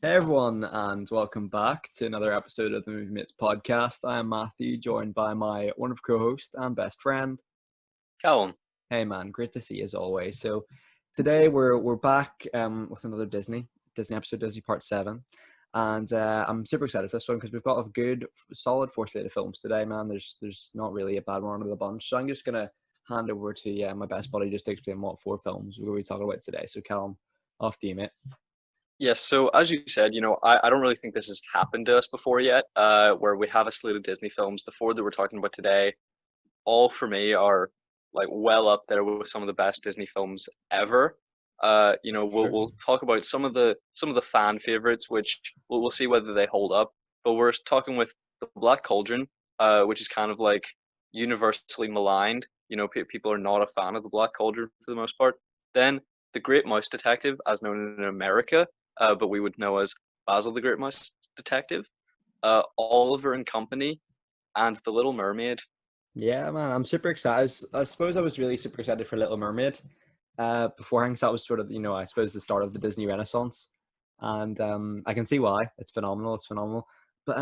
Hey everyone, and welcome back to another episode of the Movie Mates podcast. I am Matthew, joined by my wonderful co-host and best friend, Callum. Hey man, great to see you as always. So today we're back with another Disney episode, Disney Part 7, and I'm super excited for this one because we've got a good, solid four slate of films today, man. There's not really a bad one out of the bunch, so I'm just gonna hand over to my best buddy just to explain what four films we're going to be talking about today. So Callum, off to you, mate. Yes, so as you said, I don't really think this has happened to us before yet, where we have a slate of Disney films. The four that we're talking about today, all for me are like well up there with some of the best Disney films ever. We'll talk about some of the fan favorites, which we'll see whether they hold up. But we're talking with the Black Cauldron, which is kind of like universally maligned. People are not a fan of the Black Cauldron for the most part. Then the Great Mouse Detective, as known in America, but we would know as Basil the Great Mouse Detective, Oliver and Company, and The Little Mermaid. Yeah, man, I'm super excited. I suppose I was really super excited for Little Mermaid beforehand, 'cause that was sort of, I suppose the start of the Disney Renaissance. And I can see why. It's phenomenal. It's phenomenal. But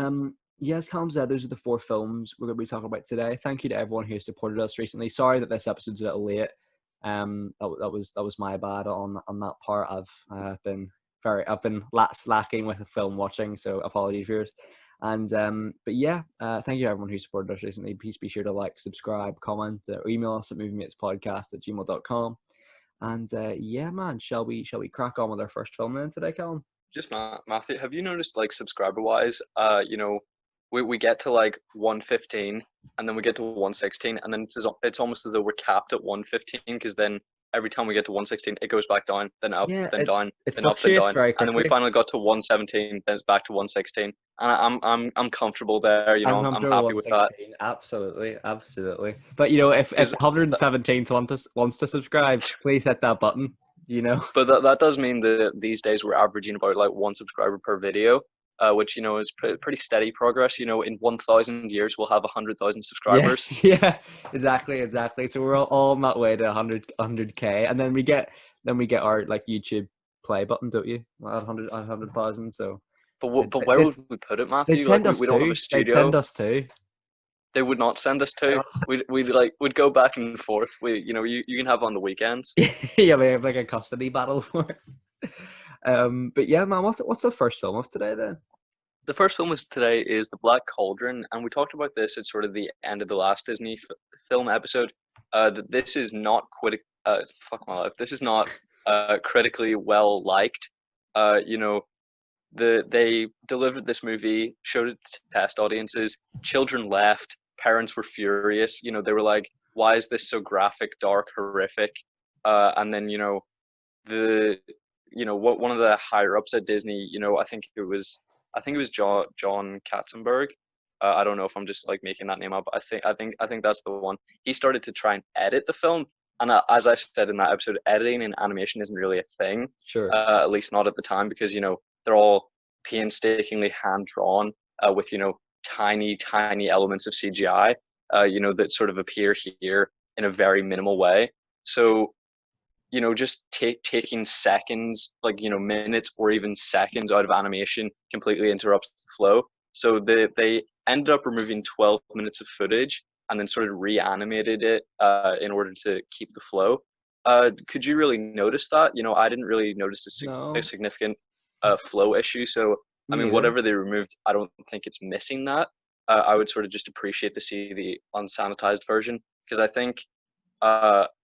yes, Callum said those are the four films we're going to be talking about today. Thank you to everyone who supported us recently. Sorry that this episode's a little late. That was my bad on that part. I've been slacking with the film watching, so apologies, viewers. And but yeah, thank you to everyone who supported us recently. Please be sure to like, subscribe, comment, or email us at moviematespodcast@gmail.com. And yeah, man, shall we crack on with our first film then today, Callum? Just Matthew, have you noticed, like, subscriber wise, we get to like 115 and then we get to 116 and then it's almost as though we're capped at 115 because then every time we get to 116 it goes back down, then up, Yeah, then down, it then up, then fluctuates down, very and then we quickly. finally got to 117, then it's back to 116, and I'm comfortable there. I'm I'm happy with that. 116. Absolutely. But if 117th wants to subscribe, please hit that button. But that does mean that these days we're averaging about like one subscriber per video, which is pretty steady progress. In 1,000 years we'll have 100,000 subscribers. Yes, yeah, exactly. So we're all on that way to 100K, and then we get our like YouTube play button, don't you? At 100,000. So But where would we put it, they'd Matthew? Like send we, us we don't have a to. They'd send studio. us to. They would not send us to. We'd go back and forth. You can have on the weekends. Yeah, we have like a custody battle for it. But yeah, man, what's the first film of today then? The first film today is The Black Cauldron, and we talked about this at sort of the end of the last Disney film episode. That this is not fuck my life. This is not critically well liked. They delivered this movie, showed it to test audiences. Children left. Parents were furious. They were like, "Why is this so graphic, dark, horrific?" And then the what one of the higher ups at Disney, I think it was John Katzenberg. I don't know if I'm just like making that name up. I think that's the one. He started to try and edit the film, and as I said in that episode, editing in animation isn't really a thing. Sure. At least not at the time, because they're all painstakingly hand drawn with tiny elements of CGI. That sort of appear here in a very minimal way. So just taking seconds, like minutes or even seconds out of animation completely interrupts the flow. So they ended up removing 12 minutes of footage and then sort of reanimated it in order to keep the flow. Could you really notice that? I didn't really notice No, a significant flow issue. So I me mean, neither. whatever they removed, I don't think it's missing that. I would sort of just appreciate to see the unsanitized version, because I think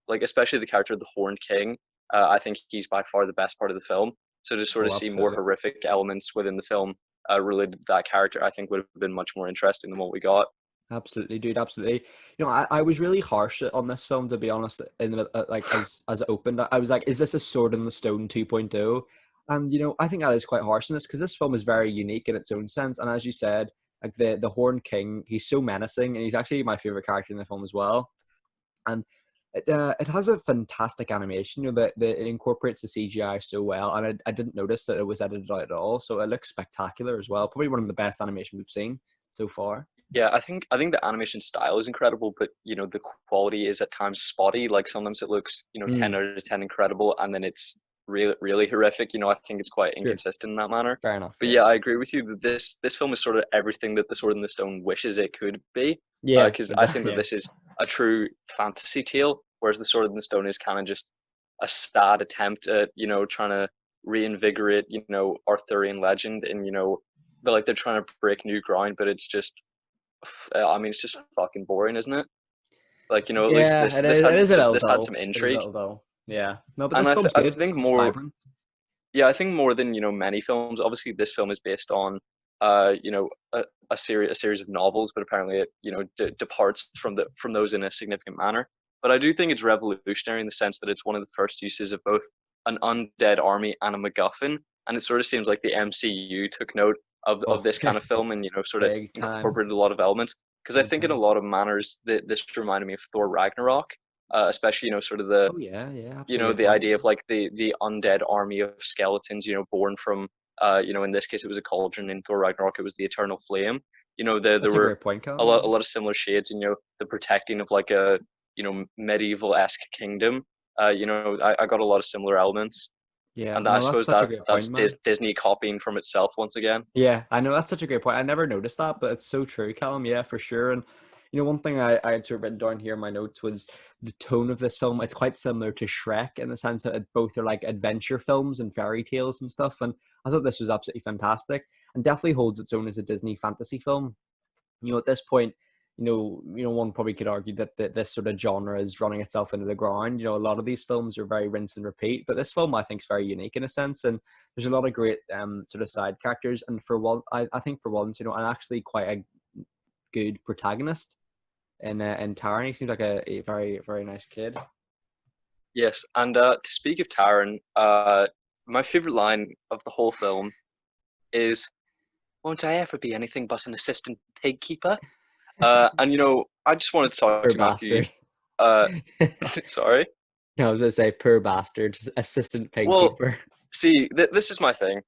like especially the character of the Horned King, I think he's by far the best part of the film. So to sort Oh, of see more absolutely. horrific elements within the film related to that character, I think would have been much more interesting than what we got. Absolutely, dude. Absolutely. I was really harsh on this film, to be honest. Like as it opened, I was like, "Is this a Sword in the Stone 2.0?" And I think that is quite harsh in this because this film is very unique in its own sense. And as you said, like the Horned King, he's so menacing, and he's actually my favorite character in the film as well. And it has a fantastic animation. That it incorporates the CGI so well, and I didn't notice that it was edited out at all. So it looks spectacular as well. Probably one of the best animation we've seen so far. Yeah, I think the animation style is incredible, but the quality is at times spotty. Like sometimes it looks 10 out of 10 incredible, and then it's really really horrific. I think it's quite Sure. inconsistent in that manner. Fair enough. But Yeah. yeah, I agree with you that this film is sort of everything that The Sword in the Stone wishes it could be. Yeah. Because I think that Yeah. this is a true fantasy tale, whereas The Sword in the Stone is kind of just a sad attempt at trying to reinvigorate Arthurian legend, and they're trying to break new ground, but it's just I mean it's just fucking boring, isn't it? At least Yeah, this it this is. It had is a some little this had dull. some It is a intrigue, little dull. Yeah. No, but and this film's I good. This think film's more. vibrant. Yeah, I think more than many films. Obviously, this film is based on a series of novels, but apparently it departs from those in a significant manner. But I do think it's revolutionary in the sense that it's one of the first uses of both an undead army and a MacGuffin, and it sort of seems like the MCU took note of Oh, this kind of film, and sort of big time. incorporated a lot of elements. Because I Big think in a time. lot of manners that this reminded me of Thor Ragnarok, especially sort of the Oh yeah, yeah, absolutely good the point. idea of like the undead army of skeletons, born from in this case it was a cauldron. In Thor Ragnarok it was the eternal flame. There That's a were great point, a Callum. lot Yeah. a lot of similar shades, and the protecting of like a medieval-esque kingdom. I got a lot of similar elements, Yeah, and I no, that's suppose such a that great that's point, man. Disney copying from itself once again. Yeah, I know that's such a great point. I never noticed that, but it's so true, Callum. Yeah, for sure. And one thing I had sort of written down here in my notes was the tone of this film. It's quite similar to Shrek in the sense that both are like adventure films and fairy tales and stuff. And I thought this was absolutely fantastic and definitely holds its own as a Disney fantasy film. At this point, one probably could argue that this sort of genre is running itself into the ground. A lot of these films are very rinse and repeat, but this film I think is very unique in a sense, and there's a lot of great sort of side characters. And for one, I think for once, and actually quite a good protagonist in Taron. He seems like a very very nice kid. Yes, and to speak of Taron, my favorite line of the whole film is, "Won't I ever be anything but an assistant pig keeper?" And I just wanted to talk Poor to Matthew. bastard. Uh, sorry. No, I was gonna say poor bastard, assistant pig Well, keeper. see, this is my thing.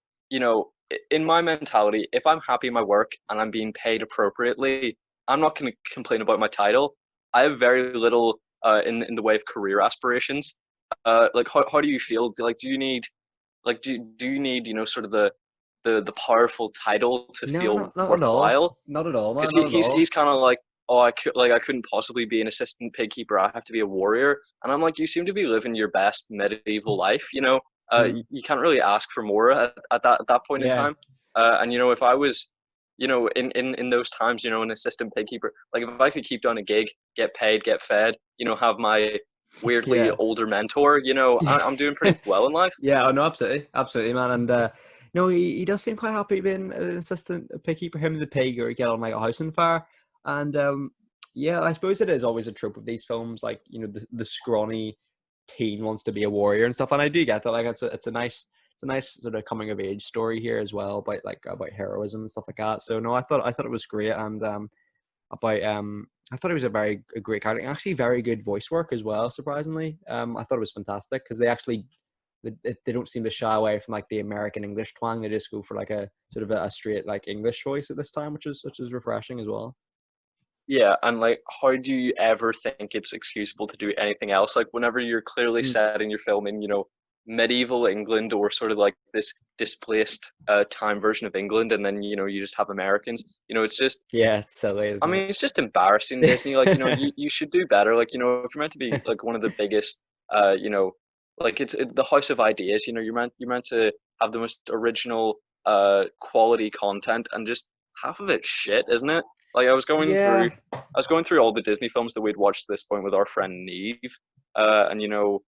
In my mentality, if I'm happy in my work and I'm being paid appropriately, I'm not going to complain about my title. I have very little in the way of career aspirations. Like, how do you feel? Do you need do you need sort of the powerful title to No, feel not at all. worthwhile? Not at all, Because man. Not at he's all. kind of like, oh, I couldn't possibly be an assistant pig keeper. I have to be a warrior. And I'm like, you seem to be living your best medieval life. Mm, You can't really ask for more at that point in yeah. time. And if I was in those times, an assistant pig keeper, like if I could keep doing a gig, get paid, get fed, have my weirdly Yeah. older mentor, I'm doing pretty well in life. Yeah, oh no, absolutely, absolutely, man. And no, he does seem quite happy being an assistant picky for him and the pig or get on like a house on fire. And yeah, I suppose it is always a trope of these films, like the scrawny teen wants to be a warrior and stuff. And I do get that, like it's a nice sort of coming of age story here as well about heroism and stuff like that. So no, I thought it was great, and about I thought it was a great character, and actually very good voice work as well. Surprisingly, I thought it was fantastic because they don't seem to shy away from like the American English twang. They just go for like a sort of a straight like English voice at this time, which is refreshing as well. Yeah, and like, how do you ever think it's excusable to do anything else? Like, whenever you're clearly Mm. setting your film in, medieval England or sort of like this displaced time version of England, and then you just have Americans. It's just, Yeah, it's silly, I isn't mean, it's just embarrassing, Disney. Like, you should do better. Like, if you're meant to be it? like one of the biggest, like the House of Ideas. You're meant to have the most original, quality content, and just half of it's shit, isn't it? Like, Yeah, I was going through all the Disney films that we'd watched at this point with our friend Neve, and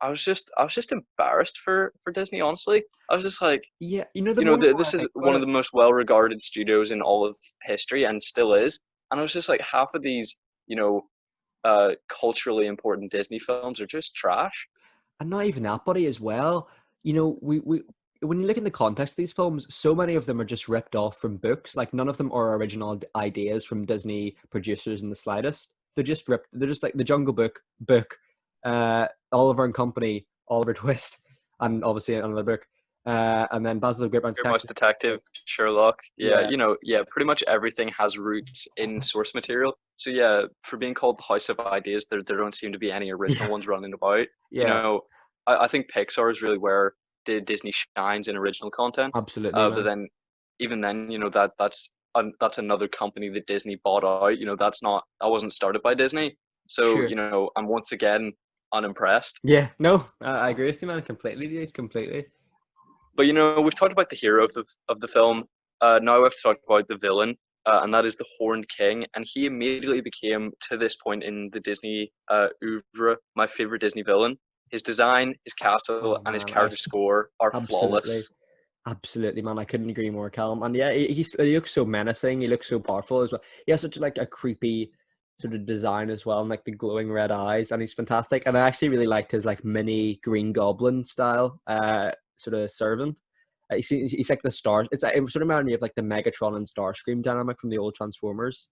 I was just embarrassed for Disney. Honestly, I was just like, yeah. The more and more I this is think one about of it, the most well-regarded studios in all of history, and still is. And I was just like, half of these, culturally important Disney films are just trash. and not even that, buddy, as well. We when you look in the context of these films, so many of them are just ripped off from books. Like none of them are original ideas from Disney producers in the slightest. They're just ripped. They're just like the Jungle book, Oliver and Company, Oliver Twist, and obviously another book, and then Basil the Great Mouse Your Mouse Detective. Detective, Sherlock, yeah, Yeah, yeah, pretty much everything has roots in source material. So yeah, for being called the House of Ideas, there don't seem to be any original yeah, ones running about. You yeah. know, I think Pixar is really where Disney shines in original content. Absolutely, But man. then even then, that's another company that Disney bought out. That wasn't started by Disney. So, Sure. I'm once again unimpressed. Yeah, no, I agree with you, man. Completely, dude. Completely. But we've talked about the hero of the film. Now we have to talk about the villain, and that is the Horned King. And he immediately became, to this point in the Disney oeuvre, my favorite Disney villain. His design, his castle, Oh and his man, character score are absolutely, flawless. absolutely, man. I couldn't agree more, Callum. And yeah, he looks so menacing. He looks so powerful as well. He has such like a creepy sort of design as well, and like the glowing red eyes, and he's fantastic. And I actually really liked his like mini Green Goblin style, sort of servant. He's like the star. It sort of reminded me of like the Megatron and Starscream dynamic from the old Transformers,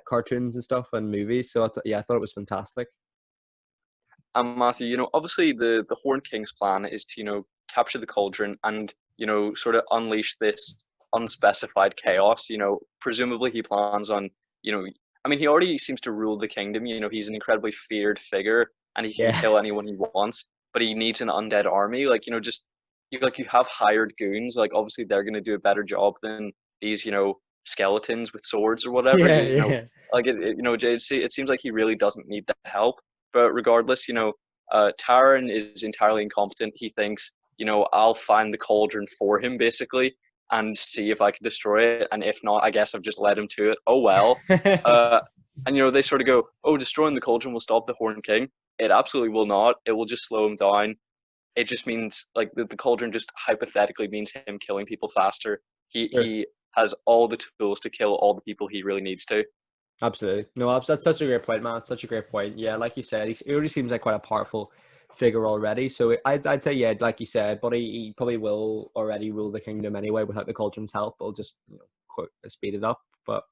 cartoons and stuff and movies. So I thought it was fantastic. And Matthew, obviously the Horned King's plan is to, capture the cauldron and, sort of unleash this unspecified chaos. Presumably he plans on, you know, I mean, he already seems to rule the kingdom. He's an incredibly feared figure and he can Yeah, kill anyone he wants, but he needs an undead army. Like, just you have hired goons. Like, obviously they're going to do a better job than these, skeletons with swords or whatever. yeah, yeah. Like it seems like he really doesn't need the help. But regardless, Taran is entirely incompetent. He thinks, I'll find the cauldron for him basically and see if I can destroy it. And if not, I guess I've just led him to it. Oh well. Uh, and they sort of go, oh, destroying the cauldron will stop the Horned King. It absolutely will not. It will just slow him down. It just means like the cauldron just hypothetically means him killing people faster. He Sure. he has all the tools to kill all the people he really needs to. Absolutely. No, that's such a great point, man. It's such a great point. Yeah, like you said, he already seems like quite a powerful figure already. So I'd say, yeah, like you said, but he probably will already rule the kingdom anyway without the cauldron's help. It'll just, quite speed it up. But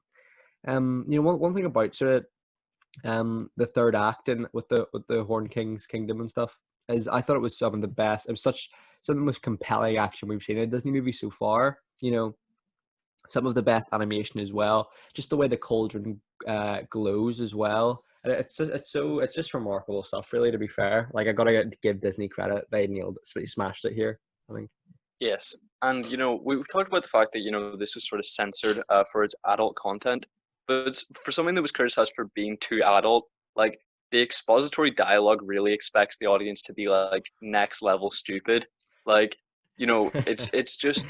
one thing about sort of the third act and with the Horn King's kingdom and stuff is I thought it was some of the best. It was some of the most compelling action we've seen in a Disney movie so far. Some of the best animation as well. Just the way the cauldron glows as well. And it's just remarkable stuff. Really, to be fair, like I gotta give Disney credit. They nailed it. They smashed it here, I think. Yes, and we've talked about the fact that this was sort of censored for its adult content, but for something that was criticized for being too adult, like the expository dialogue really expects the audience to be like next level stupid. Like, it's just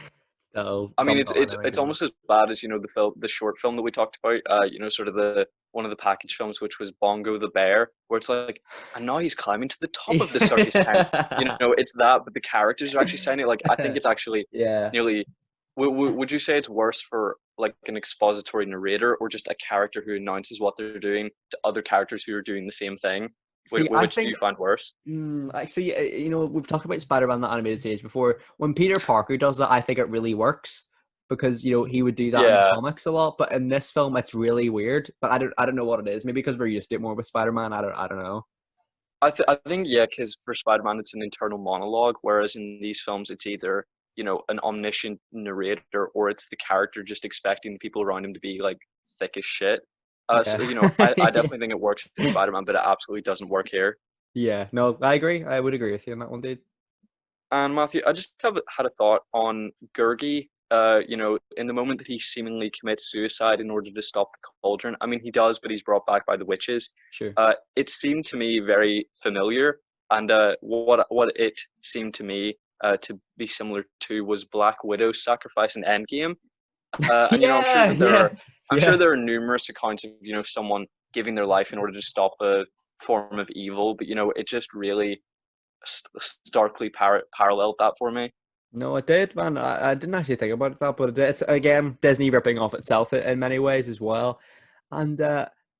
So I mean, dumb it's darn, it's I think, it's isn't it? almost as bad as the short film that we talked about. Sort of the one of the package films, which was Bongo the Bear, where it's like, and now he's climbing to the top of the circus tent. It's that, but the characters are actually saying it. Like, I think it's actually Yeah. nearly. Would you say it's worse for like an expository narrator or just a character who announces what they're doing to other characters who are doing the same thing? See, I Which do you think find worse? actually, we've talked about Spider-Man the animated series before. When Peter Parker does that, I think it really works because he would do that in the Yeah, comics a lot, but in this film, it's really weird. But I don't know what it is. Maybe because we're used to it more with Spider-Man. I don't know. I think yeah, because for Spider-Man it's an internal monologue, whereas in these films it's either an omniscient narrator or it's the character just expecting the people around him to be like thick as shit. So Yeah. I definitely think it works in Spider-Man, but it absolutely doesn't work here. Yeah. No, I agree. I would agree with you on that one, dude. And Matthew, I just had a thought on Gurgi. In the moment that he seemingly commits suicide in order to stop the cauldron. I mean, he does, but he's brought back by the witches. Sure. It seemed to me very familiar, and what it seemed to me to be similar to was Black Widow's sacrifice in Endgame. And Yeah. Yeah. I'm sure Yeah. there are numerous accounts of someone giving their life in order to stop a form of evil, but it just really starkly paralleled that for me. No, it did, man. I didn't actually think about that, but it's again Disney ripping off itself in many ways as well. And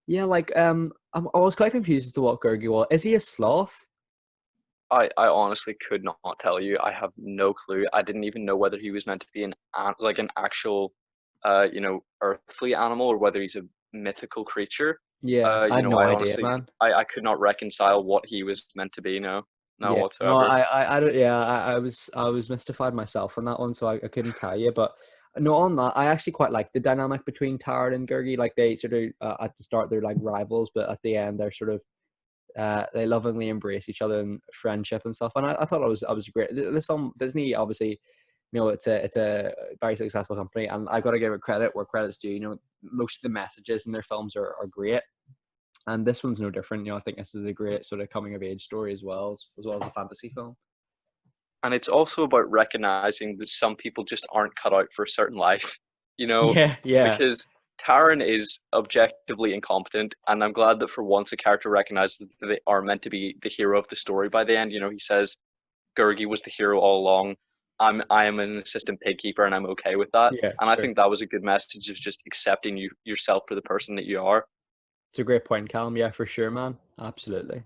yeah, like I was quite confused as to what Gurgi was. Is he a sloth? I honestly could not tell you. I have no clue. I didn't even know whether he was meant to be like an actual, earthly animal or whether he's a mythical creature. Yeah, I had no I idea, honestly, man. I could not reconcile what he was meant to be. No, no Yeah, no, whatsoever. I don't. Yeah, I was mystified myself on that one, so I couldn't tell you. But no, on that, I actually quite like the dynamic between Taryn and Gurgi. Like they sort of at the start they're like rivals, but at the end they're sort of They lovingly embrace each other in friendship and stuff. And I thought I was great. This film, Disney, obviously, it's a very successful company, and I've got to give it credit where credit's due. Most of the messages in their films are great, and this one's no different. I think this is a great sort of coming of age story as well as a fantasy film. And it's also about recognizing that some people just aren't cut out for a certain life, Yeah. because Taran is objectively incompetent, and I'm glad that for once a character recognizes that they are meant to be the hero of the story by the end. He says Gurgi was the hero all along. I am an assistant pig keeper, and I'm okay with that. Yeah, And I sure. think that was a good message of just accepting yourself for the person that you are. It's a great point, Callum. Yeah, for sure, man. Absolutely.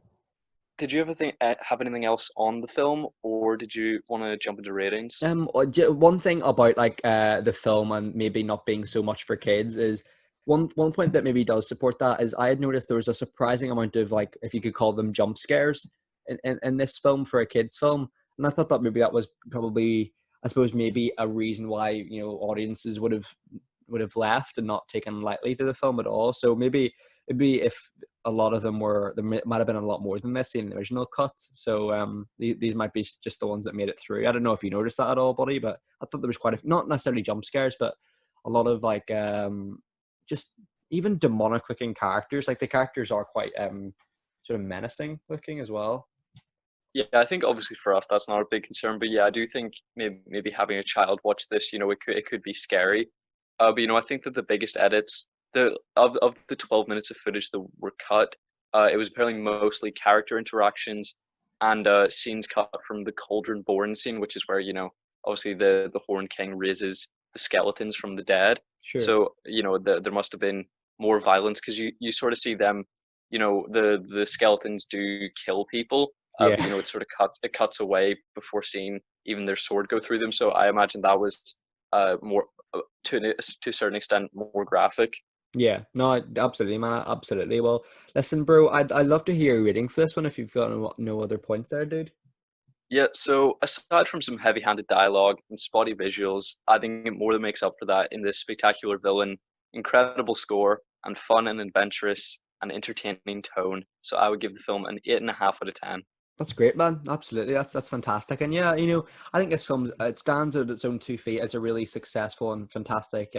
Did you ever have anything else on the film, or did you want to jump into ratings? One thing about like the film and maybe not being so much for kids is one point that maybe does support that is I had noticed there was a surprising amount of, like, if you could call them, jump scares in this film for a kids film, and I thought that maybe that was probably, I suppose, maybe a reason why audiences would have left and not taken lightly to the film at all. So maybe if a lot of them were, there might have been a lot more than this in the original cut. So these might be just the ones that made it through. I don't know if you noticed that at all, buddy, but I thought there was quite not necessarily jump scares, but a lot of like just even demonic looking characters. Like the characters are quite sort of menacing looking as well. Yeah, I think obviously for us that's not a big concern, but yeah, I do think maybe having a child watch this, it could be scary. But I think that the biggest edits, of the 12 minutes of footage that were cut, it was apparently mostly character interactions and scenes cut from the Cauldron Born scene, which is where obviously the Horn King raises the skeletons from the dead. Sure. So there must have been more violence because you sort of see them, the skeletons do kill people, but Yeah. it sort of cuts away before seeing even their sword go through them. So I imagine that was more to a certain extent more graphic. Yeah, no, absolutely, man, absolutely. Well, listen, bro, I'd love to hear your rating for this one if you've got no other points there, dude. Yeah, so aside from some heavy-handed dialogue and spotty visuals, I think it more than makes up for that in this spectacular villain, incredible score, and fun and adventurous and entertaining tone. So I would give the film an 8.5 out of 10. That's great, man. Absolutely, that's fantastic. And yeah, I think this film, it stands on its own 2 feet as a really successful and fantastic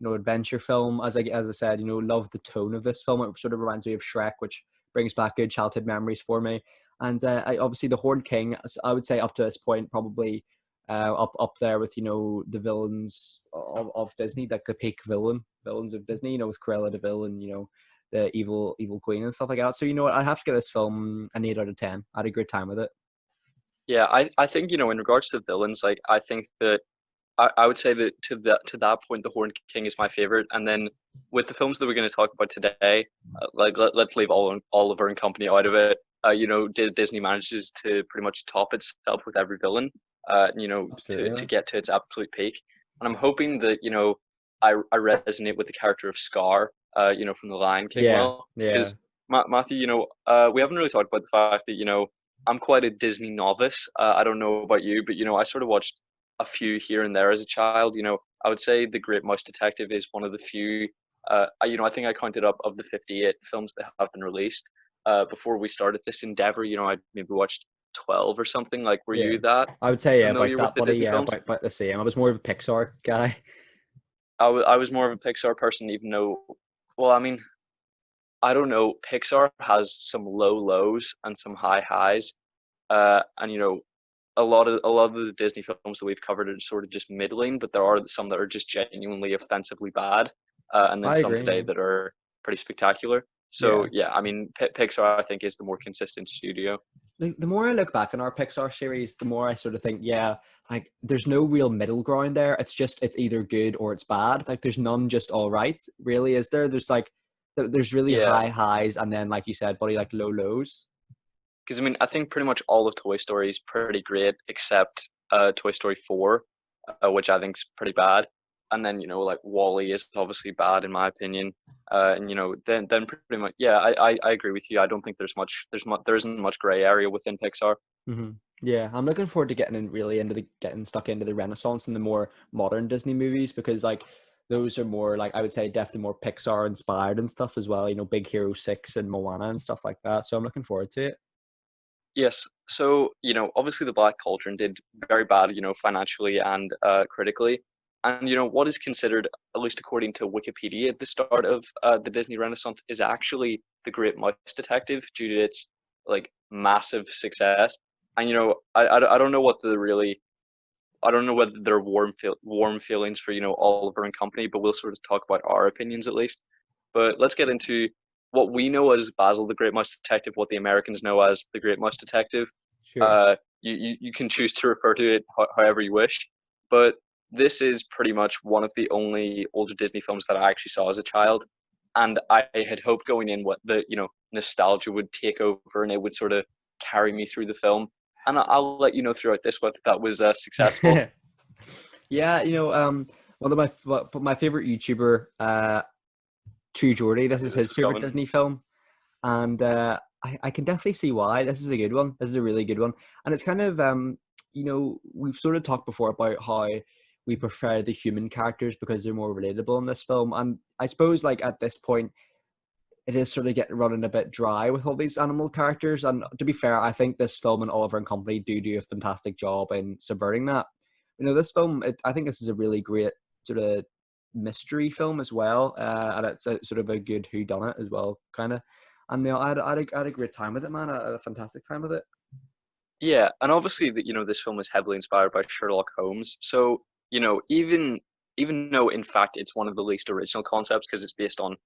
adventure film. As I said, love the tone of this film. It sort of reminds me of Shrek, which brings back good childhood memories for me. And obviously the Horned King, I would say up to this point, probably up there with the villains of Disney, like the peak villains of Disney. With Cruella de Vil and the evil queen and stuff like that. So what, I have to give this film an 8 out of 10. I had a great time with it. Yeah, I think in regards to villains, like I think that I would say that to that point, the Horned King is my favorite, and then with the films that we're going to talk about today, like let's leave Oliver and Company out of it. Disney manages to pretty much top itself with every villain, Absolutely, to man. get to its absolute peak. And I'm hoping that I resonate with the character of Scar, from The Lion King Yeah, well, yeah. because Matthew, we haven't really talked about the fact that I'm quite a Disney novice. I don't know about you, but I sort of watched a few here and there as a child. I would say The Great Mouse Detective is one of the few. I think I counted up of the 58 films that have been released. Before we started this endeavor, I maybe watched 12 or something. Like, were Yeah. you that I would say, yeah, about familiar with that, the buddy. Disney Yeah, films? about the same. I was more of a Pixar guy. I was more of a Pixar person, even though, well, I mean, I don't know. Pixar has some low lows and some high highs. And a lot of the Disney films that we've covered are sort of just middling, but there are some that are just genuinely offensively bad, and then I some agree. today Yeah. that are pretty spectacular. So Yeah. yeah, I mean, Pixar I think is the more consistent studio. The more I look back on our Pixar series, the more I sort of think, yeah, like there's no real middle ground there. It's either good or it's bad. Like there's none just all right, really, is there? There's like there's really Yeah, high highs and then, like you said, buddy, like low lows. because I mean, I think pretty much all of Toy Story is pretty great except Toy Story 4, which I think is pretty bad. And then like Wally is obviously bad in my opinion. And then pretty much yeah, I agree with you. I don't think there isn't much gray area within Pixar. Hmm. Yeah, I'm looking forward to getting stuck into the Renaissance and the more modern Disney movies because, like, those are more like, I would say, definitely more Pixar inspired and stuff as well. Big Hero 6 and Moana and stuff like that. So I'm looking forward to it. Yes. So, obviously the Black Cauldron did very bad, financially and critically. And, what is considered, at least according to Wikipedia, the start of the Disney Renaissance is actually The Great Mouse Detective due to its like massive success. And, I don't know what the really, I don't know whether they're warm feelings for, Oliver and company, but we'll sort of talk about our opinions at least. But let's get into what we know as Basil the Great Mouse Detective, what the Americans know as the Great Mouse Detective. Sure. You can choose to refer to it however you wish, but this is pretty much one of the only older Disney films that I actually saw as a child, and I had hoped going in what the nostalgia would take over and it would sort of carry me through the film. And I'll let you know throughout this whether that was successful. Yeah, one of my favorite YouTuber, True Jordy, this is This his was favorite coming. Disney film, and I can definitely see why. This is a good one. This is a really good one, and it's kind of we've sort of talked before about how we prefer the human characters because they're more relatable in this film, and I suppose like at this point it is sort of getting running a bit dry with all these animal characters. And to be fair, I think this film and Oliver and Company do a fantastic job in subverting that. This film, I think this is a really great sort of mystery film as well, and it's a sort of a good whodunit as well, kind of. And I had a great time with it, man. I had a fantastic time with it. Yeah, and obviously that this film is heavily inspired by Sherlock Holmes. So, even though in fact it's one of the least original concepts because it's based on,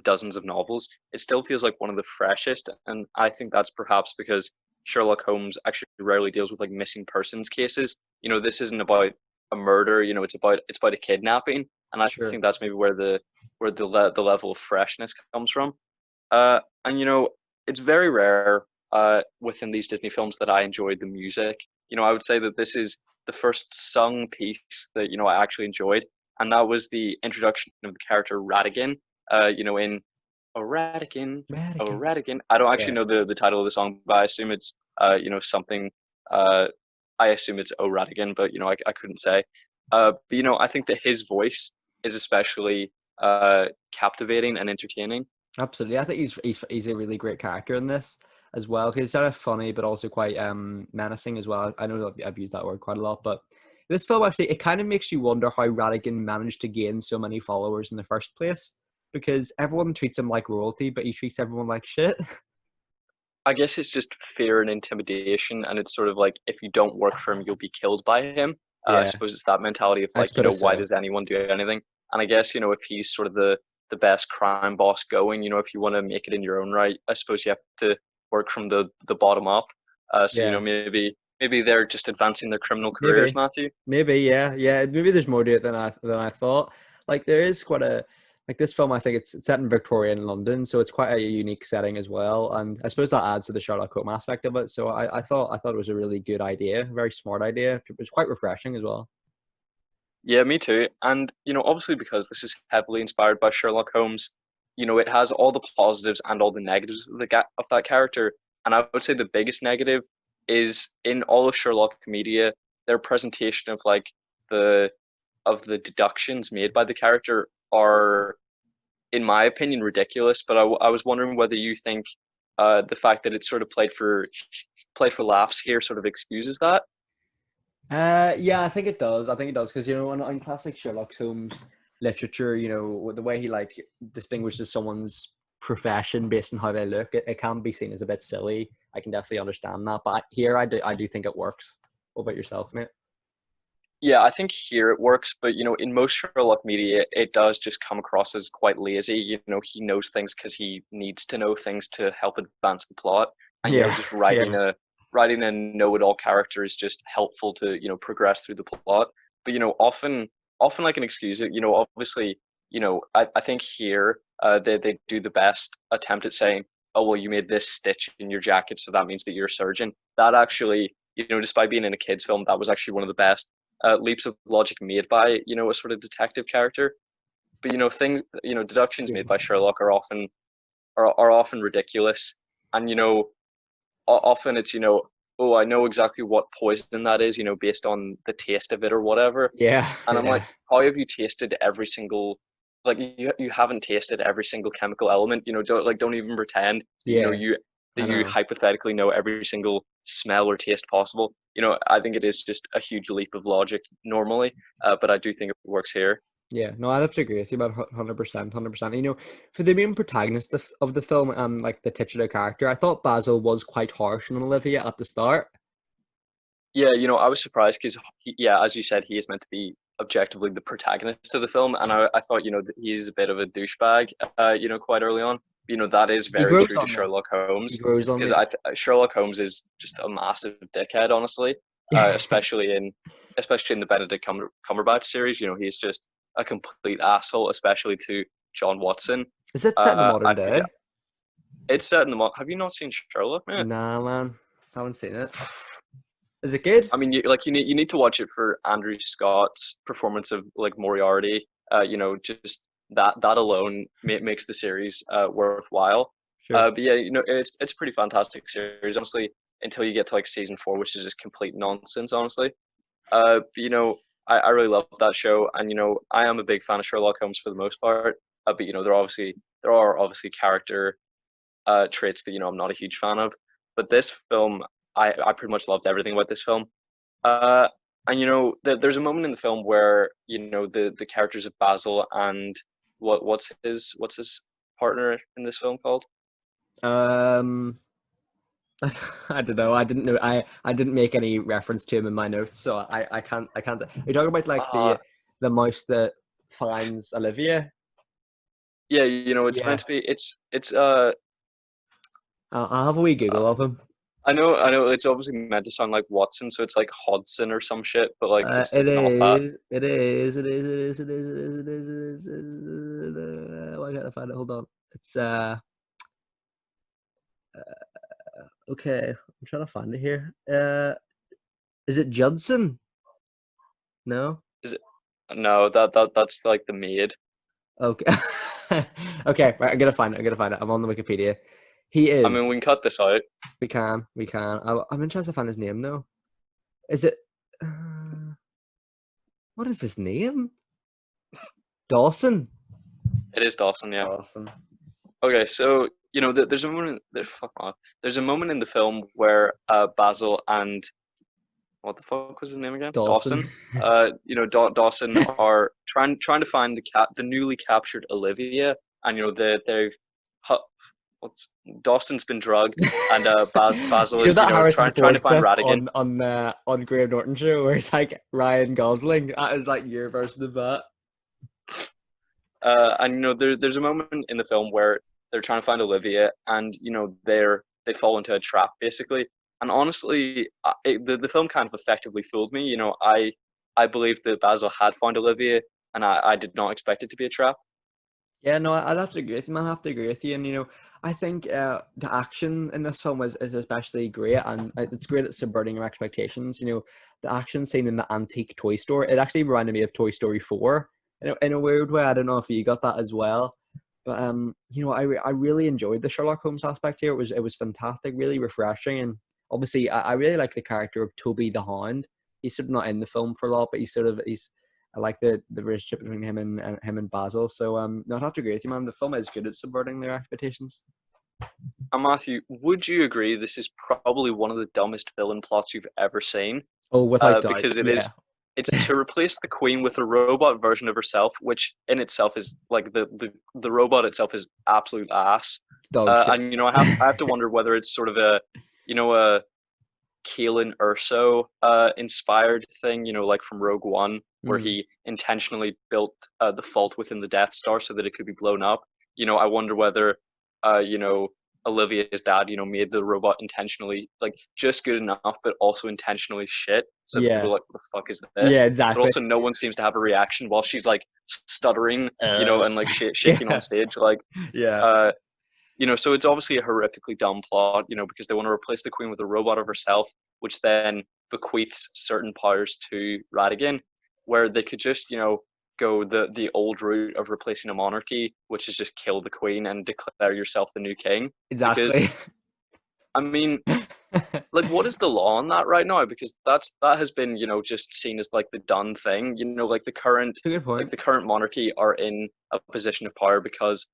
dozens of novels, it still feels like one of the freshest. And I think that's perhaps because Sherlock Holmes actually rarely deals with like missing persons cases. This isn't about a murder, it's about a kidnapping. And I Sure. think that's maybe where the level of freshness comes from. And it's very rare within these Disney films that I enjoyed the music. I would say that this is the first sung piece that I actually enjoyed, and that was the introduction of the character Ratigan. In Oh Ratigan, Oh Radigan. Ratigan. I don't actually Yeah. know the title of the song, but I assume it's something. Uh, I assume it's Oh Ratigan, but I couldn't say. But I think that his voice is especially captivating and entertaining. Absolutely. I think he's a really great character in this as well. 'Cause he's kind of funny, but also quite menacing as well. I know that I've used that word quite a lot, but this film actually it kind of makes you wonder how Radigan managed to gain so many followers in the first place, because everyone treats him like royalty, but he treats everyone like shit. I guess it's just fear and intimidation, and it's sort of like if you don't work for him, you'll be killed by him. I Yeah, suppose it's that mentality of I like, suppose why so. does anyone do anything? And I guess if he's sort of the best crime boss going, if you want to make it in your own right, I suppose you have to work from the bottom up. So Yeah, maybe they're just advancing their criminal careers, maybe. Matthew. Maybe, yeah, yeah. Maybe there's more to it than I thought. Like there is quite a like this film. I think it's set in Victorian London, so it's quite a unique setting as well. And I suppose that adds to the Sherlock Holmes aspect of it. So I thought it was a really good idea, very smart idea. It was quite refreshing as well. Yeah, me too. And obviously because this is heavily inspired by Sherlock Holmes, it has all the positives and all the negatives of of that character. And I would say the biggest negative is in all of Sherlock media, their presentation of like the the deductions made by the character are, in my opinion, ridiculous. But I was wondering whether you think the fact that it's sort of played for laughs here sort of excuses that. Yeah, I think it does. I think it does because in classic Sherlock Holmes literature, the way he like distinguishes someone's profession based on how they look, it can be seen as a bit silly. I can definitely understand that, but here I do think it works. What about yourself, mate? Yeah, I think here it works, but in most Sherlock media, it does just come across as quite lazy. He knows things because he needs to know things to help advance the plot, and Yeah, just yeah, writing a know-it-all character is just helpful to progress through the plot. But often like an excuse it. Obviously, I think here they do the best attempt at saying, oh well, you made this stitch in your jacket, so that means that you're a surgeon. That actually, despite being in a kids' film, that was actually one of the best leaps of logic made by a sort of detective character. But things deductions yeah. made by Sherlock are often ridiculous, and often it's oh, I know exactly what poison that is, based on the taste of it or whatever. Yeah, And I'm like, yeah, how have you tasted every single, like you haven't tasted every single chemical element, don't even pretend, yeah. that I you know. hypothetically know every single smell or taste possible. I think it is just a huge leap of logic normally, but I do think it works here. Yeah, no, I'd have to agree with you about 100%, 100%. For the main protagonist of the film and like the titular character, I thought Basil was quite harsh on Olivia at the start. Yeah, I was surprised because, yeah, as you said, he is meant to be objectively the protagonist of the film, and I thought, that he's a bit of a douchebag, quite early on. That is He very grows true to on me. Sherlock He Holmes, grows on because me. Sherlock Holmes is just a massive dickhead, honestly, especially in the Benedict Cumberbatch series. He's just a complete asshole, especially to John Watson. Is it set in the modern I forget. day? It's set in the. Have you not seen Sherlock, man? Nah, man, haven't seen it. Is it good? I mean, you need to watch it for Andrew Scott's performance of like Moriarty. Just that alone makes the series worthwhile. Sure. But yeah, it's a pretty fantastic series, honestly. Until you get to like season 4, which is just complete nonsense, honestly. But I really love that show, and I am a big fan of Sherlock Holmes for the most part. But there are obviously character traits that I'm not a huge fan of. But this film, I pretty much loved everything about this film. Uh, and there's a moment in the film where the characters of Basil and what's his partner in this film called? Um, I don't know. I didn't know. I didn't make any reference to him in my notes, so I can't. Are you talking about like Uh the mouse that finds Olivia? yeah, it's meant Yeah. to be. It's I'll have a wee uh, Google of him. I know it's obviously meant to sound like Watson, so it's like Hodson or some shit, but like It it's not that. is. It is. It is. It is. It is. It is. It is. It is. It is. Why can't I find it? Hold on. It's okay. I'm trying to find it here. Is it Judson? No. Is it? No, that's like the maid. Okay. Okay. Right. I'm gonna find it. I'm gonna find it. I'm on the Wikipedia. He I mean, we is. can cut this out. We can. We can. I'm interested to find his name though. Is it? Uh, what is his name? Dawson. It is Dawson, yeah. Dawson. Okay, so there's a moment. Fuck off. There's a moment in the film where Basil and what the fuck was his name again? Dawson. Dawson. Dawson are trying to find the newly captured Olivia, and they've what's Dawson's been drugged, and Basil You know is that Harrison trying to Ford find clip Radigan. on Graham Norton show where it's like Ryan Gosling. That is like your version of that. And there's a moment in the film where they're trying to find Olivia, and they fall into a trap basically. And honestly, the film kind of effectively fooled me. I believed that Basil had found Olivia, and I did not expect it to be a trap. Yeah, no, I'd have to agree with you, man. I have to agree with you. And, I think the action in this film is especially great. And it's great at subverting your expectations. The action scene in the antique toy store, it actually reminded me of Toy Story 4 in a weird way. I don't know if you got that as well. But, I really enjoyed the Sherlock Holmes aspect here. It was fantastic, really refreshing. And obviously, I really like the character of Toby the Hound. He's sort of not in the film for a lot, but he's I like the relationship between him and Basil. So no, I'd have to agree with you, man. The film is good at subverting their expectations. And Matthew, would you agree this is probably one of the dumbest villain plots you've ever seen? Oh, without doubt, Because yeah. it's to replace the queen with a robot version of herself, which in itself is like the robot itself is absolute ass. Dog shit. And I have to wonder whether it's sort of a Kalen Urso inspired thing, like from Rogue One, where Mm. he intentionally built the fault within the Death Star so that it could be blown up. I wonder whether Olivia's dad, made the robot intentionally like just good enough, but also intentionally shit. So people Yeah, are like, "What the fuck is yeah, this?" But exactly. also, no one seems to have a reaction while she's like stuttering, Uh, and like shaking on yeah, stage, like yeah, uh, so it's obviously a horrifically dumb plot, because they want to replace the queen with a robot of herself, which then bequeaths certain powers to Radigan, where they could just, go the old route of replacing a monarchy, which is just kill the queen and declare yourself the new king. Because exactly. I mean, like, what is the law on that right now? Because that has been, just seen as like the done thing. Like It's a good point. the current monarchy are in a position of power because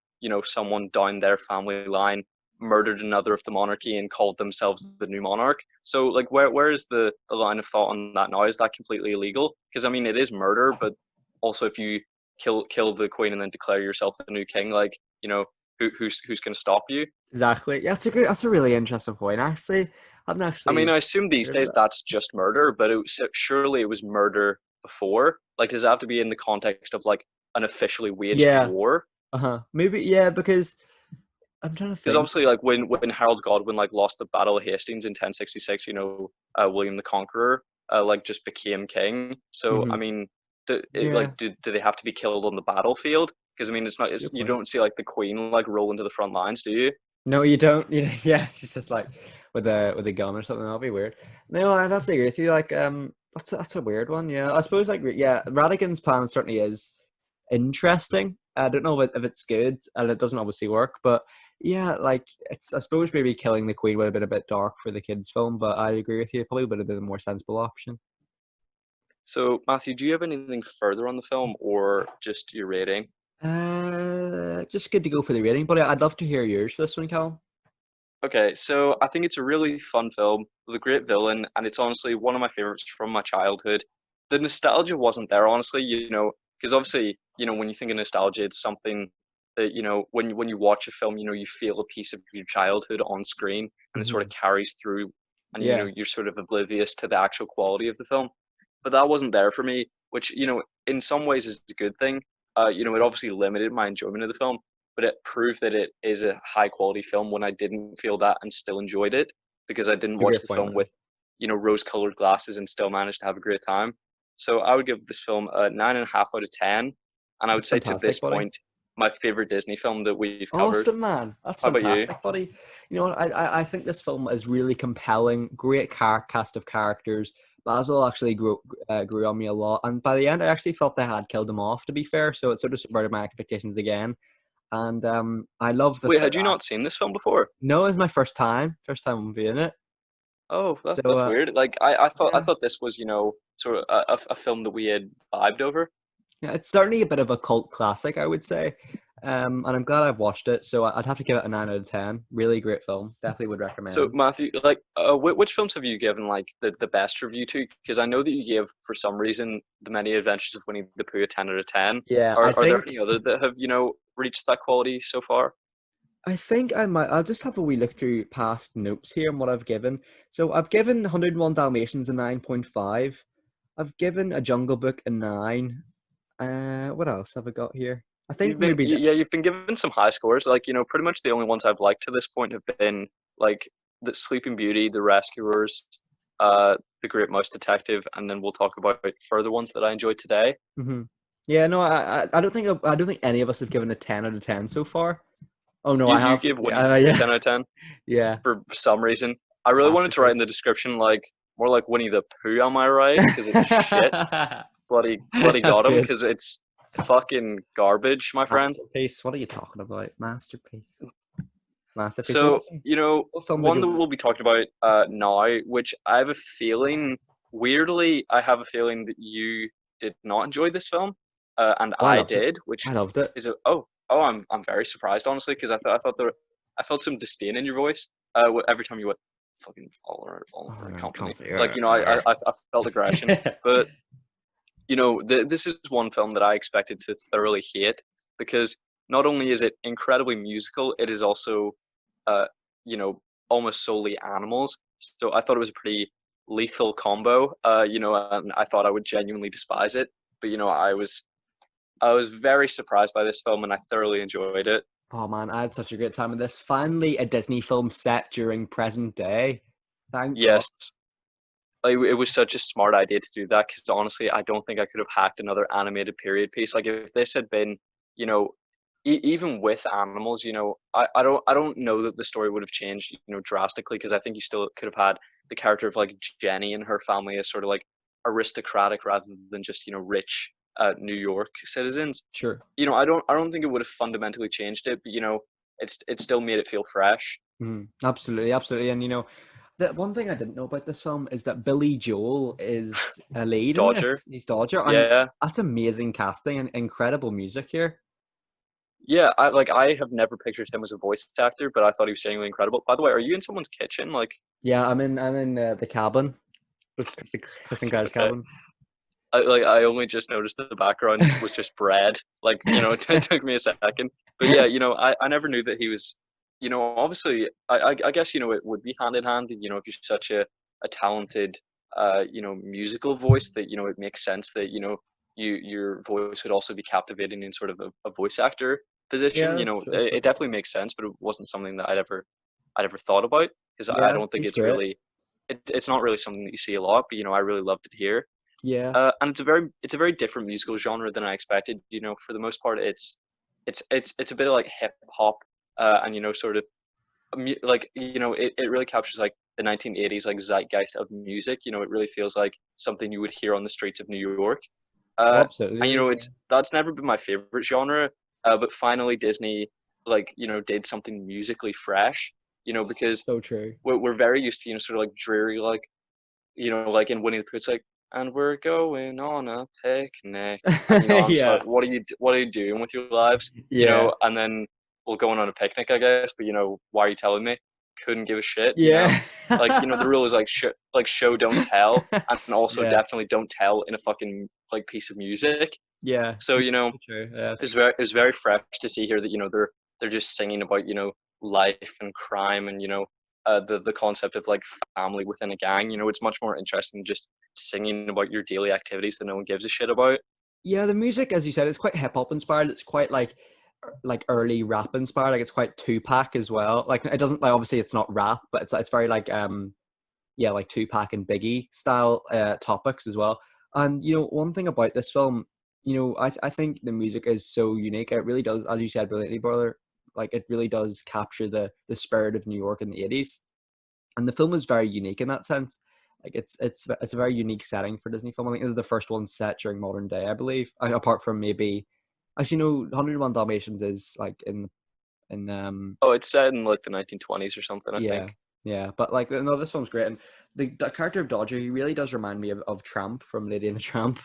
someone down their family line murdered another of the monarchy and called themselves the new monarch. So like, where is the line of thought on that now? Is that completely illegal? Because I mean, it is murder, but also if you kill the queen and then declare yourself the new king, like who's going to stop you? Exactly. Yeah, that's a really interesting point. Actually, I haven't I mean, actually I assume these heard of days that. that's just murder, but surely it was murder before. Like, does it have to be in the context of like an officially waged Yeah. war? Maybe yeah, because I'm trying to Because think. obviously, like when Harold Godwin like lost the Battle of Hastings in 1066, William the Conqueror like just became king. So I Hmm. mean, Yeah, do they have to be killed on the battlefield? Because I mean, that's a you good point. don't see like the Queen like roll into the front lines, do you? No, you don't. Yeah, she's just like with a gun or something. That'll be weird. No, I'd have to agree with you. Like, that's a weird one. Yeah, I suppose like yeah, Radigan's plan certainly is interesting. I don't know if it's good, and it doesn't obviously work, but yeah, like it's I suppose maybe killing the queen would have been a bit dark for the kids' film, but I agree with you. It probably would have been a more sensible option. So Matthew, do you have anything further on the film or just your rating? Just good to go for the rating, but I'd love to hear yours for this one, Callum. Okay, so I think it's a really fun film with a great villain, and it's honestly one of my favorites from my childhood. The nostalgia wasn't there, honestly, because obviously, when you think of nostalgia, it's something that, when you watch a film, you feel a piece of your childhood on screen, and it sort Hmm. of carries through, and Yeah, you're sort of oblivious to the actual quality of the film. But that wasn't there for me, which, in some ways is a good thing. It obviously limited my enjoyment of the film, but it proved that it is a high quality film when I didn't feel that and still enjoyed it because I didn't it's a watch great the point, film man. with, rose colored glasses and still managed to have a great time. So I would give this film a 9.5 out of 10. And I would That's say to this fantastic, buddy. point, my favorite Disney film that we've covered. Awesome, man. That's How about you? fantastic, buddy. You know what? I think this film is really compelling. Great cast of characters. Basil actually grew on me a lot, and by the end, I actually felt they had killed him off. To be fair, so it sort of subverted my expectations again. And I love the Wait, third had you act. not seen this film before? No, it's my first time I'm viewing it. Oh, So that's weird. Like I yeah, thought this was, sort of a film that we had vibed over. yeah, it's certainly a bit of a cult classic, I would say. And I'm glad I've watched it. So I'd have to give it a 9 out of 10. Really great film. Definitely would So recommend. Matthew, like, which films have you given like the best review to? Because I know that you gave, for some reason, The Many Adventures of Winnie the Pooh a 10 out of 10. Yeah, Are there any other that have reached that quality so far? I think I might. I'll just have a wee look through past notes here and what I've given. So I've given 101 Dalmatians a 9.5. I've given A Jungle Book a 9. What else have I got here? I think maybe Yeah, you've been given some high scores. Like, pretty much the only ones I've liked to this point have been like the Sleeping Beauty, The Rescuers, The Great Mouse Detective, and then we'll talk about further ones that I enjoyed today. hmm. Yeah, no, I don't think any of us have given a 10 out of 10 so far. Oh no, I You have. gave Winnie Yeah, the Pooh a yeah, 10 out of 10 yeah. for some reason. I really wanted to write in the Masterpiece. description like more like Winnie the Pooh, am I right? Because it's shit. Bloody That's got him good. because it's fucking garbage, my friend. Masterpiece. What are you talking about? Masterpiece. Masterpiece. Well, So, listen, what film did one that you? we'll be talking about now, which I have a feeling, weirdly, I have a feeling that you did not enjoy this film, and Oh, I I loved it. did, I which loved it. is I'm very surprised honestly because I felt some disdain in your voice every time you went fucking all Oh around no, company. comfy. Like, I felt aggression, but this is one film that I expected to thoroughly hate because not only is it incredibly musical, it is also, uh, you know, almost solely animals. So I thought it was a pretty lethal combo, and I thought I would genuinely despise it. But I was very surprised by this film, and I thoroughly enjoyed it. Oh man, I had such a great time with this. Finally, a Disney film set during present day. Thank God. Yes, like, it was such a smart idea to do that because honestly, I don't think I could have hacked another animated period piece. Like if this had been, you know, even with animals, I don't know that the story would have changed, drastically because I think you still could have had the character of like Jenny and her family as sort of like aristocratic rather than just rich New York citizens. Sure. I don't think it would have fundamentally changed it, but it still made it feel fresh. Absolutely, absolutely. And the one thing I didn't know about this film is that Billy Joel is a lead in Dodger. this. He's Dodger, and Yeah. that's amazing casting and incredible music here. Yeah, I have never pictured him as a voice actor, but I thought he was genuinely incredible. By the way, are you in someone's kitchen? Like, Yeah, I'm in the cabin with Kristen Carter's okay. cabin. I only just noticed that the background was just bread. Like, it took me a second. But yeah, I never knew that he was, obviously I guess, it would be hand in hand, if you're such a talented musical voice that, it makes sense that, your voice would also be captivating in sort of a voice actor Yeah, position. that's It fair. definitely makes sense, but it wasn't something that I'd ever thought about because I Yeah, don't think he's it's great. really it's not really something that you see a lot, but I really loved it here. Yeah, And it's a very different musical genre than I expected. For the most part, it's a bit of like hip hop, and sort of like it really captures like the 1980s like zeitgeist of music. It really feels like something you would hear on the streets of New York. oh, And absolutely. Yeah. it's that's never been my favorite genre, but finally Disney like did something musically fresh. Because So true. we're very used to sort of like dreary like like in Winnie the Pooh, it's like, and we're going on a picnic, and I'm just Yeah, like, what are you doing with your lives, yeah, and then we're going on a picnic, I guess, but why are you telling me? Couldn't give a shit. yeah. Like the rule is like show don't tell, and also Yeah, definitely don't tell in a fucking like piece of music. yeah. So So true. Yeah, it was very fresh to see here that they're just singing about life and crime and the concept of like family within a gang. It's much more interesting than just singing about your daily activities that no one gives a shit about. yeah. The music, as you said, it's quite hip hop inspired. It's quite like early rap inspired. Like it's quite Tupac as well. Like it doesn't like obviously it's not rap, but it's very like yeah, like Tupac and Biggie style topics as well. And one thing about this film, I think the music is so unique. It really does, as you said brilliantly, brother. Like it really does capture the spirit of New York in the '80s, and the film is very unique in that sense. Like it's a very unique setting for Disney film. I think this is the first one set during modern day, I believe. Apart from maybe, actually no, 101 Dalmatians is like in. Oh, it's set in like the 1920s or something, I Yeah, think. yeah, but like no, this one's great, and the character of Dodger, he really does remind me of Tramp from Lady and the Tramp.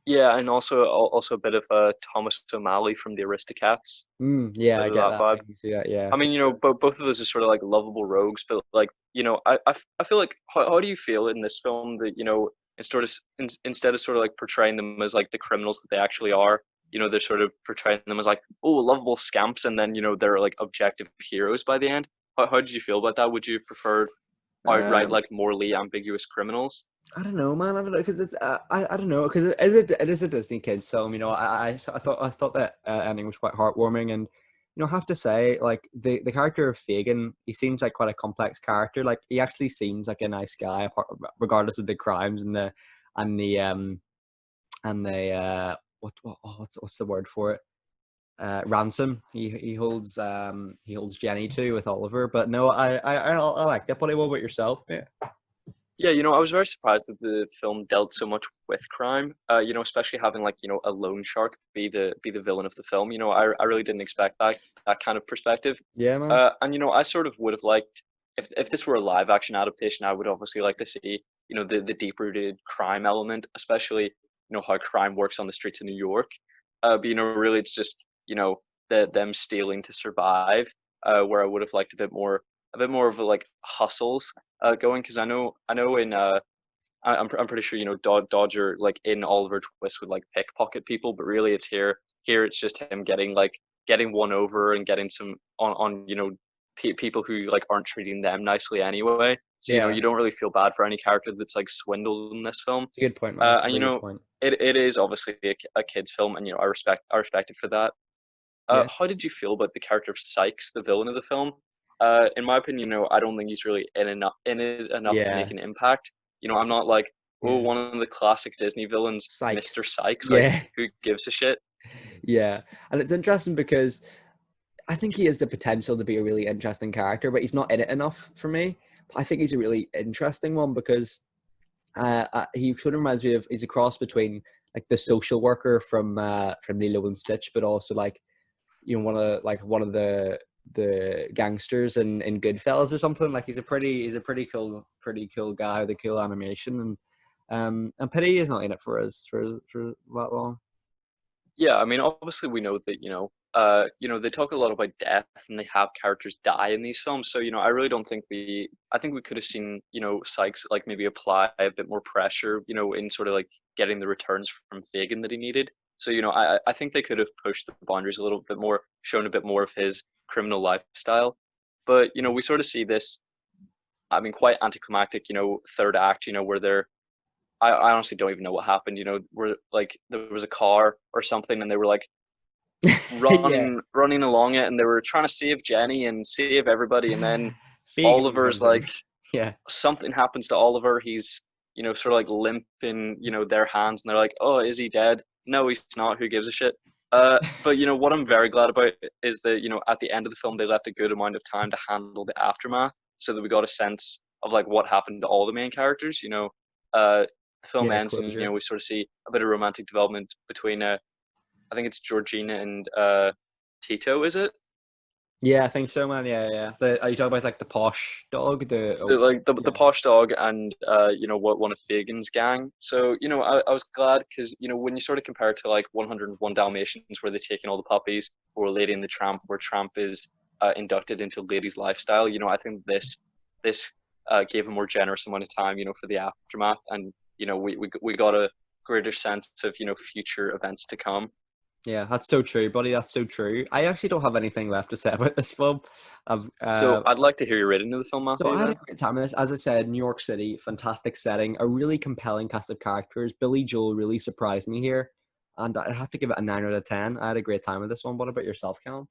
Yeah, and also a bit of Thomas O'Malley from the Aristocats. Yeah, Bit I of get that that. I vibe. can see that. Yeah, I for mean, sure. both of those are sort of like lovable rogues, but like, I feel like how do you feel in this film that, instead of sort of like portraying them as like the criminals that they actually are, they're sort of portraying them as like, oh, lovable scamps, and then, they're like objective heroes by the end. How did you feel about that? Would you prefer outright Um, like morally ambiguous criminals? I don't know, man. I don't know because I don't know because it is a Disney kids film. I thought that ending was quite heartwarming, and I have to say, like the character of Fagin, he seems like quite a complex character. Like he actually seems like a nice guy, regardless of the crimes and the and the what's the word for it? Ransom. He holds Jenny too with Oliver. But no, I like that. Buddy, what about yourself? Yeah. Yeah, I was very surprised that the film dealt so much with crime. Especially having like, a loan shark be the villain of the film. I really didn't expect that kind of perspective. Yeah, man. And I sort of would have liked if this were a live action adaptation, I would obviously like to see, the deep rooted crime element, especially, how crime works on the streets of New York. But really it's just, them stealing to survive, where I would have liked a bit more of a, like hustles going because I know in I'm pretty sure Dodger like in Oliver Twist would like pickpocket people, but really it's here it's just him getting one over and getting some on people who like aren't treating them nicely anyway. So Yeah, you don't really feel bad for any character that's like swindled in this film. it's a good point, man. It's a And really good point. it is obviously a kids film, and I respect it for that. Yeah, How did you feel about the character of Sykes, the villain of the film? In my opinion, I don't think he's really in it enough to make yeah, an impact. I'm not like, oh, yeah. one of the classic Disney villains, Sykes. Mr. Sykes. Like, Yeah, who gives a shit? yeah. And it's interesting because I think he has the potential to be a really interesting character, but he's not in it enough for me. I think he's a really interesting one because he sort of reminds me of he's a cross between like the social worker from Lilo and Stitch, but also like one of the the gangsters in Goodfellas or something. Like he's a pretty cool guy with a cool animation, and pity he's not in it for us for that long. Yeah, I mean, obviously we know that, they talk a lot about death and they have characters die in these films. So, I really don't think I think we could have seen, Sykes like maybe apply a bit more pressure, in sort of like getting the returns from Fagin that he needed. So, I think they could have pushed the boundaries a little bit more, shown a bit more of his criminal lifestyle. But, we sort of see this, I mean, quite anticlimactic, third act, where I honestly don't even know what happened, where like there was a car or something and they were like Yeah, running along it and they were trying to save Jenny and save everybody and then Fagin Oliver's comes in. like Yeah, something happens to Oliver. He's, sort of like limp in, their hands and they're like, oh, is he dead? No, he's not. Who gives a shit? But what I'm very glad about is that, at the end of the film, they left a good amount of time to handle the aftermath so that we got a sense of like what happened to all the main characters, the film yeah, ends and, closure. we sort of see a bit of romantic development between, I think it's Georgina and Tito, is it? Yeah, I think so, man. Yeah, yeah. Are you talking about like the posh dog? Like the Yeah, posh dog and what one of Fagin's gang. So I was glad because when you sort of compare it to like 101 Dalmatians where they're taking all the puppies, or Lady and the Tramp where Tramp is inducted into Lady's lifestyle. I think this gave a more generous amount of time for the aftermath, and we got a greater sense of future events to come. yeah. That's so true, buddy. That's so true. I actually don't have anything left to say about this film. I've So I'd like to hear your rating of the film, So Matthew. I had a Then. great time in this. As I said, New York City, fantastic setting, a really compelling cast of characters. Billy Joel really surprised me here, and I have to give it a 9 out of 10. I had a great time with this one. What about yourself, Callum?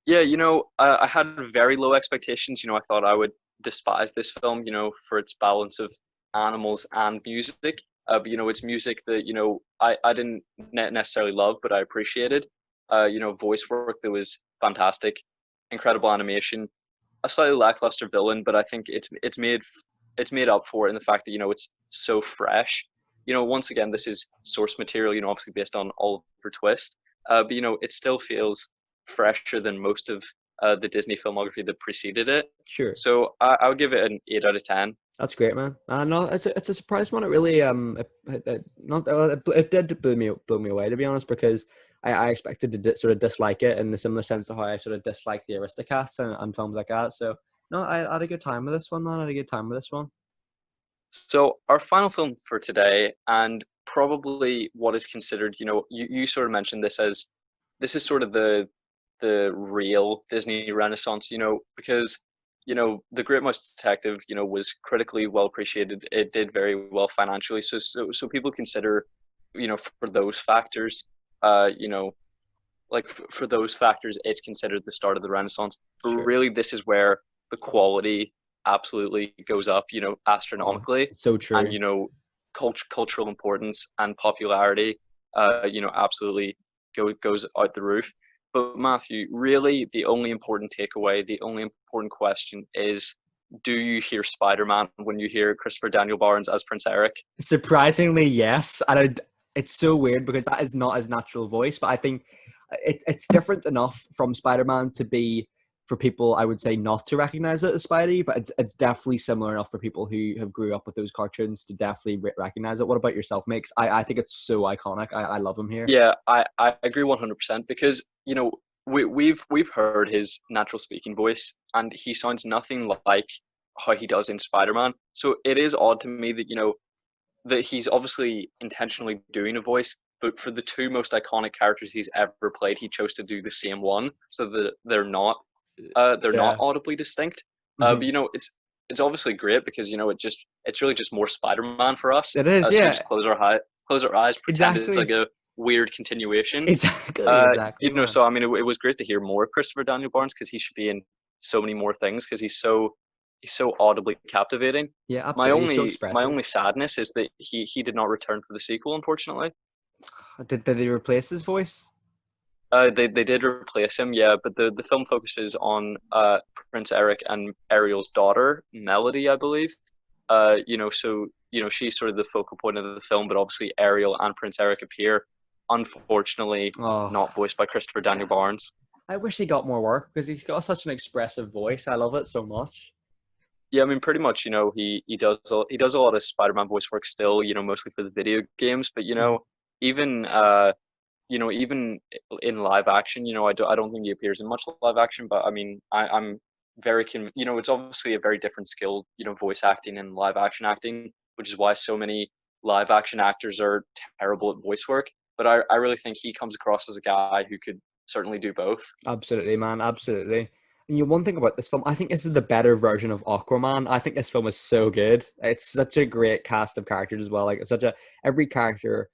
Yeah, I had very low expectations. I thought I would despise this film, for its balance of animals and music. But it's music that I didn't necessarily love, but I appreciated. Voice work that was fantastic, incredible animation, a slightly lackluster villain, but I think it's made up for it in the fact that it's so fresh. Once again, this is source material, obviously based on Oliver Twist, but it still feels fresher than most of the Disney filmography that preceded it. Sure, So I would give it an 8 out of 10. that's great, man. No, it's a surprise one. It really it, not it did blow me away, to be honest, because I expected to sort of dislike it in the similar sense to how I sort of dislike the Aristocats and films like that. So no, I had a good time with this one, man. I had a good time with this one. So our final film for today, and probably what is considered, you sort of mentioned this as this is sort of the real Disney Renaissance, because The Great Mouse Detective, was critically well appreciated. It did very well financially, so people consider, for those factors, for those factors, it's considered the start of the Renaissance. But Sure. really, this is where the quality absolutely goes up, Oh, astronomically, it's so and true. cultural importance and popularity, absolutely goes out the roof. But Matthew, really, the only important takeaway, the only important question is: do you hear Spider-Man when you hear Christopher Daniel Barnes as Prince Eric? Surprisingly, yes. It's so weird because that is not his natural voice, but I think it's different enough from Spider-Man to be for people, I would say, not to recognize it as Spidey, but it's definitely similar enough for people who have grew up with those cartoons to definitely recognize it. What about yourself, Mix? I think it's so iconic. I love him here. Yeah, I agree 100% because we've heard his natural speaking voice and he sounds nothing like how he does in Spider-Man. So it is odd to me that that he's obviously intentionally doing a voice, but for the two most iconic characters he's ever played, he chose to do the same one so that they're not Yeah. audibly distinct. But Hmm. it's obviously great because it's really just more Spider-Man for us. It is, So we yeah. just close our eyes, pretend it's like Exactly. a weird continuation. Exactly, exactly, man. So I mean, it was great to hear more of Christopher Daniel Barnes because he should be in so many more things because he's so audibly captivating. Yeah, My absolutely. So only my expressive. only sadness is that he did not return for the sequel, unfortunately. Did they replace his voice? They did replace him, yeah, but the film focuses on Prince Eric and Ariel's daughter, Melody, I believe. So she's sort of the focal point of the film, but obviously Ariel and Prince Eric appear, unfortunately, Oh, not voiced by Christopher Daniel Barnes. I wish he got more work because he's got such an expressive voice. I love it so much. Yeah, I mean, pretty much, he does a lot of Spider-Man voice work still, mostly for the video games. But Mhm. even even in live action, I don't think he appears in much live action. But I mean, I'm very it's obviously a very different skill, voice acting and live action acting, which is why so many live action actors are terrible at voice work. But I really think he comes across as a guy who could certainly do both. Absolutely, man. Absolutely. And one thing about this film, I think this is the better version of Aquaman. I think this film is so good. It's such a great cast of characters as well. Like it's such a every character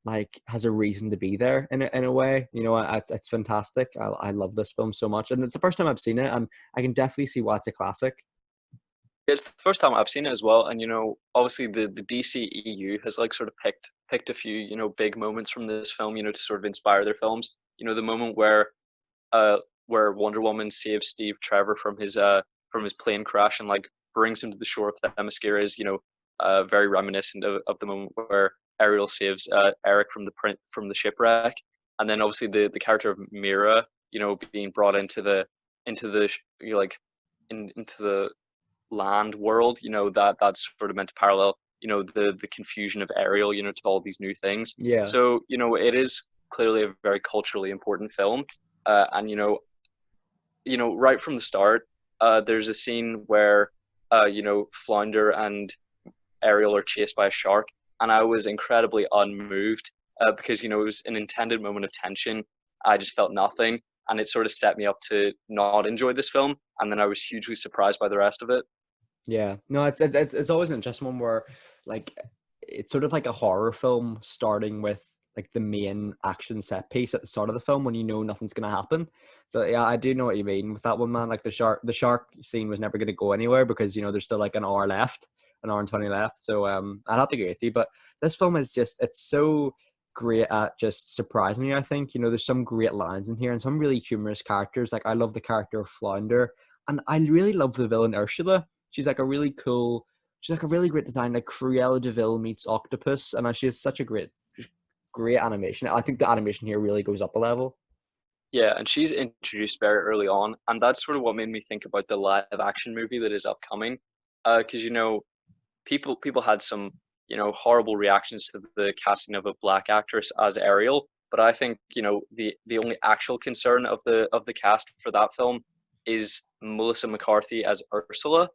like has a reason to be there in a way. It's fantastic. I love this film so much, and it's the first time I've seen it, and I can definitely see why it's a classic. It's the first time I've seen it as well, and obviously the DCEU has like sort of picked a few big moments from this film, to sort of inspire their films. The moment uh where Wonder Woman saves Steve Trevor from his plane crash and like brings him to the shore of Themyscira is very reminiscent of the moment where Ariel saves Eric from the shipwreck, and then obviously the character of Mira, being brought into the like into the land world, that's sort of meant to parallel, the confusion of Ariel, to all these new things. Yeah, So, it is clearly a very culturally important film. And right from the start, there's a scene where Flounder and Ariel are chased by a shark, and I was incredibly unmoved because it was an intended moment of tension. I just felt nothing, and it sort of set me up to not enjoy this film, and then I was hugely surprised by the rest of it. yeah. No, it's always an interesting one where like it's sort of like a horror film starting with like the main action set piece at the start of the film when you know nothing's gonna happen. So yeah, I do know what you mean with that one, man. Like the shark scene was never gonna go anywhere because there's still like an hour left, an hour and 20 left. So I'd have to agree with you. But this film is just it's so great at just surprising you. I think there's some great lines in here and some really humorous characters. Like I love the character of Flounder, and I really love the villain Ursula. She's like a really cool. She's like a really great design, like Cruella de Vil meets Octopus, and she has such a great animation. I think the animation here really goes up a level. Yeah, and she's introduced very early on, and that's sort of what made me think about the live action movie that is upcoming. Because people had some horrible reactions to the casting of a black actress as Ariel, but I think the only actual concern of the cast for that film is Melissa McCarthy as Ursula,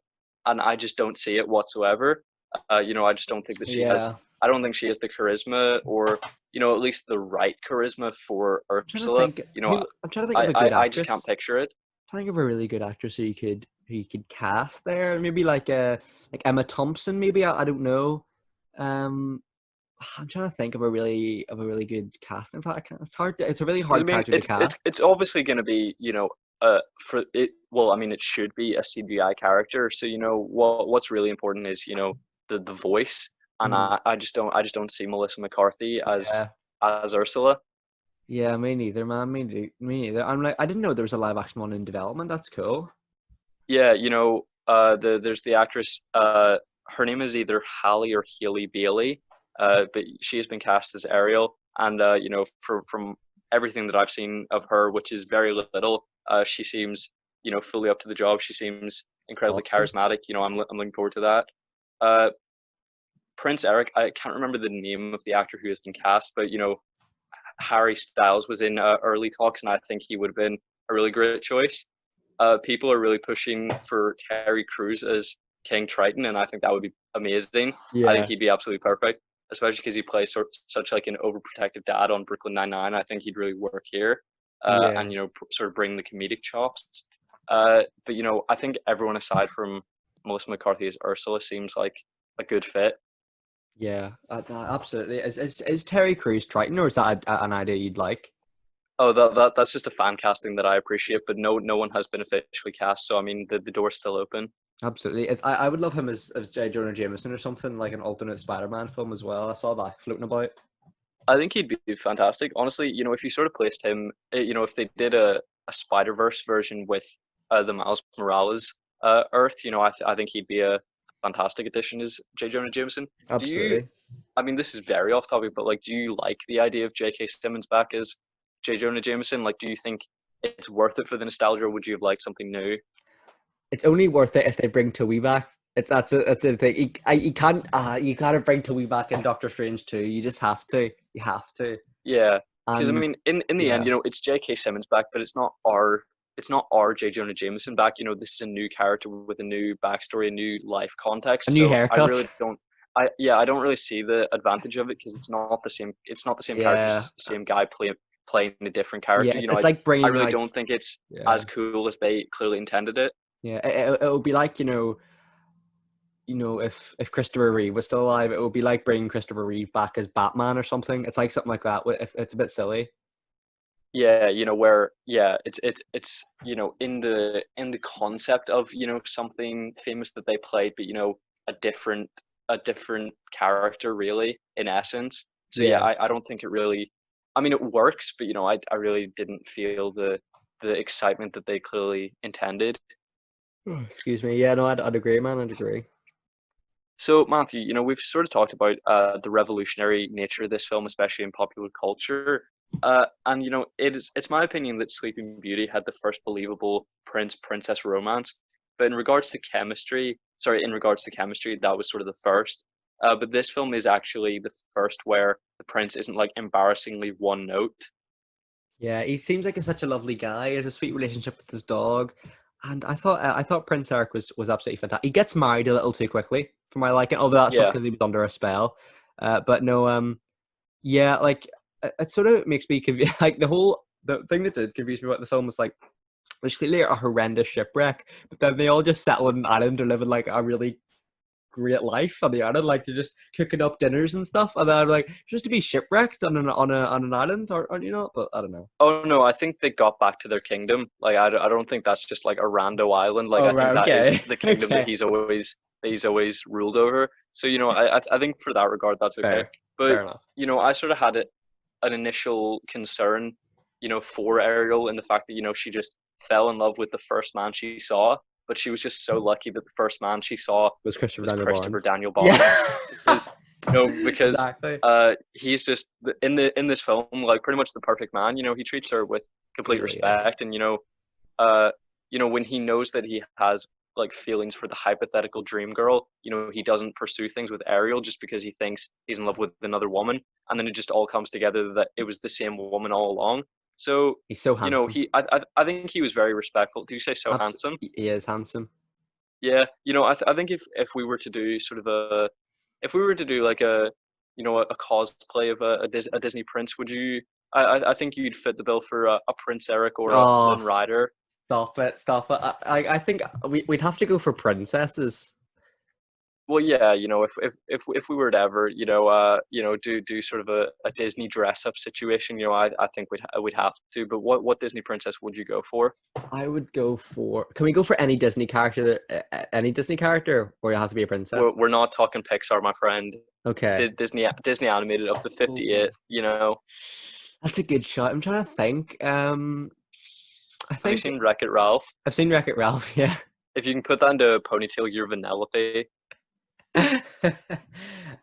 and I just don't see it whatsoever. I just don't think that she has. Yeah, I don't think she has the charisma, or at least the right charisma for I'm trying to Ursula. think who. I'm trying to think of a good I just can't actress. picture it. I'm trying to think of a really good actress who you could cast there. Maybe like Emma Thompson. Maybe I don't know. Um, I'm trying to think of a really good casting for that. It's hard. It's a really Because I hard mean, character to cast. it's obviously going to be for it. Well, I mean, it should be a CGI character. So what's really important is the voice, and Mhm. I just don't see Melissa McCarthy Yeah. as Ursula. Yeah, me neither, man. Me neither. I'm like, I didn't know there was a live action one in development. That's cool. Yeah, there's the actress. Her name is either Halle or Haley Bailey, but she has been cast as Ariel, and from everything that I've seen of her, which is very little, she seems fully up to the job. She seems incredibly Awesome. charismatic. I'm looking forward to that. Uh, Prince Eric, I can't remember the name of the actor who has been cast, but Harry Styles was in early talks, and I think he would have been a really great choice. People are really pushing for Terry Crews as King Triton, and I think that would be amazing. I think Yeah. he'd be absolutely perfect, especially because he plays such like an overprotective dad on Brooklyn Nine-Nine. I think he'd really work here, and Yeah. sort of bring the comedic chops. But I think everyone aside from Melissa McCarthy as Ursula seems like a good fit. Yeah. Absolutely. Is Terry Crews Triton, or is that an idea you'd like? Oh, that's just a fan casting that I appreciate, but no one has been officially cast, so I mean the door's still open. Absolutely. I would love him as J. Jonah Jameson or something like an alternate Spider-Man film as well. I saw that floating about. I think he'd be fantastic. Honestly, if you sort of placed him, if they did a Spider-Verse version with the Miles Morales Earth, I think he'd be a fantastic addition as J. Jonah Jameson. Do you, Absolutely. I mean, this is very off topic, but like, do you like the idea of JK Simmons back as J. Jonah Jameson? Like, do you think it's worth it for the nostalgia, or would you have liked something new? It's only worth it if they bring Toby back. That's the thing. You can't. You gotta bring Toby back in Doctor Strange too. You just have to. You have to. Yeah, because I And mean, in the end, yeah, it's J.K. Simmons back, but it's not our J.Jonah Jameson back. This is a new character with a new backstory, a new life a context. new So I haircut. really don't. I don't really see the advantage of it because it's not the same. It's not the same character. It's Yeah, just the same guy playing a different yeah. character. It's like I bringing really like don't think it's yeah, as cool as they clearly intended it. yeah. It would be like if Christopher Reeve was still alive, it would be like bringing Christopher Reeve back as Batman or something. It's like something like that. If it's a bit silly. Yeah, where it's in the concept of something famous that they played, but a different a different character really in essence. So yeah, Yeah. I don't think it really. I mean, it works, but I really didn't feel the excitement that they clearly intended. Oh, excuse me. Yeah, no, I'd agree, man. I'd agree. So, Matthew, we've sort of talked about the revolutionary nature of this film, especially in popular culture. And it's my opinion that Sleeping Beauty had the first believable prince-princess romance. But in regards to chemistry, that was sort of the first. But this film is actually the first where the prince isn't like embarrassingly one note. Yeah, he seems like such a lovely guy. He has a sweet relationship with his dog, and I thought Prince Eric was absolutely fantastic. He gets married a little too quickly for my liking, although that's Yeah, because he was under a spell. But no, yeah, like it sort of makes me like the thing that did confuse me about the film was like there's clearly a horrendous shipwreck, but then they all just settle on an island or live in like a really great life on the island, like they're just cooking up dinners and stuff, and then I'm like just to be shipwrecked on an island or but I don't know. Oh no, I think they got back to their kingdom. Like I don't think that's just like a rando island. Like Oh I think right, that is okay, the kingdom okay, that he's always ruled over. So I think for that regard that's okay. fair But enough. I sort of had an initial concern, for Ariel in the fact that she just fell in love with the first man she saw, but she was just so lucky that the first man she saw Was Christopher was Daniel Christopher Barnes? Daniel Barnes Yeah, because because exactly. he's just in this film like pretty much the perfect man. He treats her with He complete really is. respect, and uh when he knows that he has like feelings for the hypothetical dream girl, he doesn't pursue things with Ariel just because he thinks he's in love with another woman, and then it just all comes together that it was the same woman all along. So He's so handsome. I think he was very respectful. Did you say so handsome? He is handsome. Yeah, I think if we were to do sort of if we were to do like a cosplay of a Disney prince, would you? I think you'd fit the bill for a Prince Eric or a Oh, Flynn Rider. stop it, stop it. I think we'd have to go for princesses. Well, yeah, if we were to ever, do sort of a Disney dress up situation, I think we'd have to. But what Disney princess would you go for? I would go for. Can we go for any Disney character? Any Disney character, or it has to be a We're princess? we're not talking Pixar, my friend. Okay. Disney animated of the Ooh, 58. that's a good shot. I'm trying to think. I Have you think seen Wreck-It Ralph? I've seen Wreck-It Ralph. Yeah. If you can put that into a ponytail, you're Vanellope.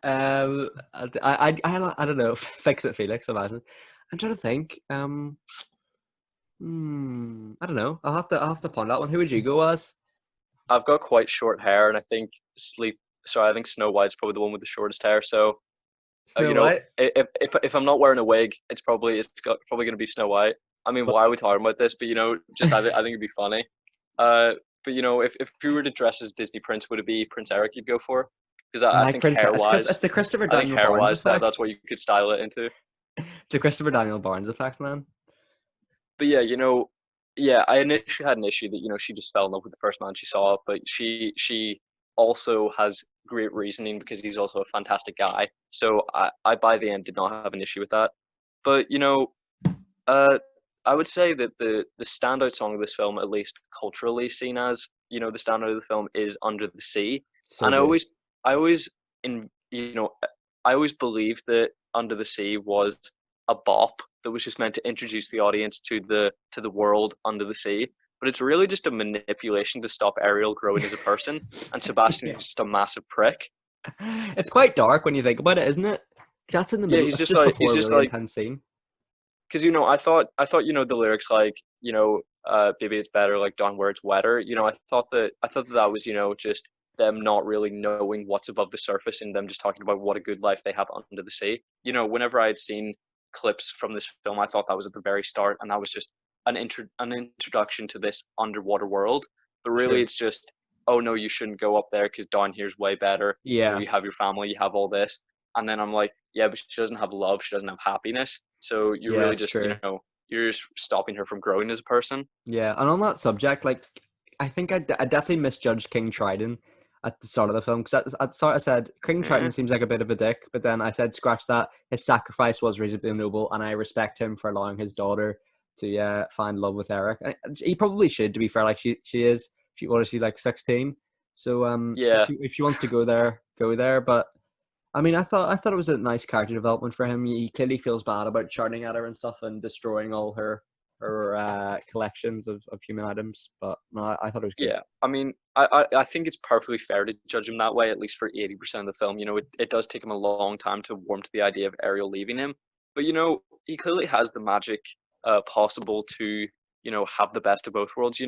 I don't know. Fix it, Felix. Imagine. I'm trying to think. I don't know. I'll have to ponder that one. Who would you go as? I've got quite short hair, and I think I think Snow White's probably the one with the shortest hair. So, Snow White. if I'm not wearing a wig, probably going to be Snow White. I mean, why are we talking about this? But just I think it'd be funny. But if you were to dress as Disney Prince, would it be Prince Eric you'd go for? Because I I like think Princess. It's the Christopher Daniel hair Barnes wise effect. that's what you could style it into. It's the Christopher Daniel Barnes effect, man. But yeah, yeah, I initially had an issue that she just fell in love with the first man she saw, but she also has great reasoning because he's also a fantastic guy. So I by the end did not have an issue with that. But uh, I would say that the standout song of this film, at least culturally seen as the standout of the film, is "Under the Sea," So and good. I always in I always believed that "Under the Sea" was a bop that was just meant to introduce the audience to the world under the sea. But it's really just a manipulation to stop Ariel growing as a person, and Sebastian Yeah. is just a massive prick. It's quite dark when you think about it, isn't it? 'Cause that's in the Yeah, middle. That's just he's before a just really like intense scene. because I thought the lyrics like baby it's better like down where it's wetter. I thought that was just them not really knowing what's above the surface and them just talking about what a good life they have under the sea. Whenever I had seen clips from this film, I thought that was at the very start, and that was just an introduction to this underwater world. But really, Sure. it's just, oh no, you shouldn't go up there because down here's way better. Yeah. You have your family, you have all this, and then I'm like, yeah, but she doesn't have love, she doesn't have happiness. So you're Yeah, really it's just, true. you're just stopping her from growing as a person. Yeah, and on that subject, like, I think I definitely misjudged King Triton at the start of the film because at the start I said King Triton Yeah, seems like a bit of a dick, but then I said scratch that. His sacrifice was reasonably noble, and I respect him for allowing his daughter to find love with Eric. He probably should, to be fair. Like what is she like 16? So yeah, if she wants to go there, go there. But I mean, I thought it was a nice character development for him. He clearly feels bad about shouting at her and stuff and destroying all her collections of human items. But no, I thought it was good. yeah. I mean, I think it's perfectly fair to judge him that way, at least for 80% of the film. It does take him a long time to warm to the idea of Ariel leaving him. But, he clearly has the magic possible to, have the best of both worlds.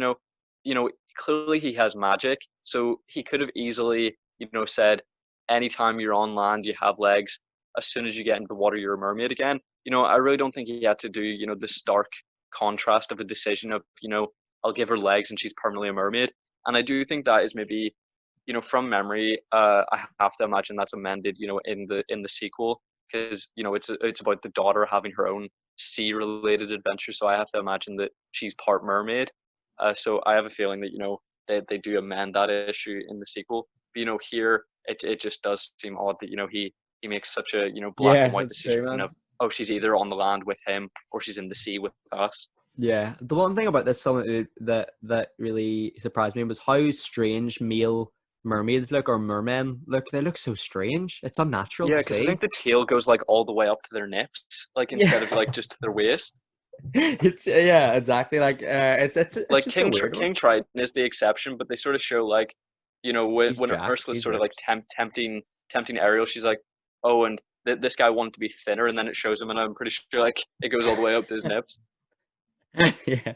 Clearly he has magic. So he could have easily, said, anytime you're on land, you have legs. As soon as you get into the water, you're a mermaid again. I really don't think he had to do, the stark contrast of a decision of, I'll give her legs and she's permanently a mermaid. And I do think that is maybe, from memory, I have to imagine that's amended, in the sequel because it's about the daughter having her own sea-related adventure. So I have to imagine that she's part mermaid. So I have a feeling that they do amend that issue in the sequel. But here it just does seem odd that he makes such a black Yeah, and white that's true, decision man. of, oh, she's either on the land with him or she's in the sea with us. Yeah, the one thing about this film that really surprised me was how strange male mermaids look or mermen look. They look so strange. It's unnatural Yeah, to because I see. think the tail goes like all the way up to their nips, like Yeah, instead of like just to their waist. it's yeah, exactly. Like it's Like just a weird one. King Triton is the exception, but they sort of show like, when He's jacked. Ursula's He's sort of like ripped. tempting Ariel, she's like, oh, and this guy wanted to be thinner, and then it shows him, and I'm pretty sure like it goes all the way up to his nips. Yeah,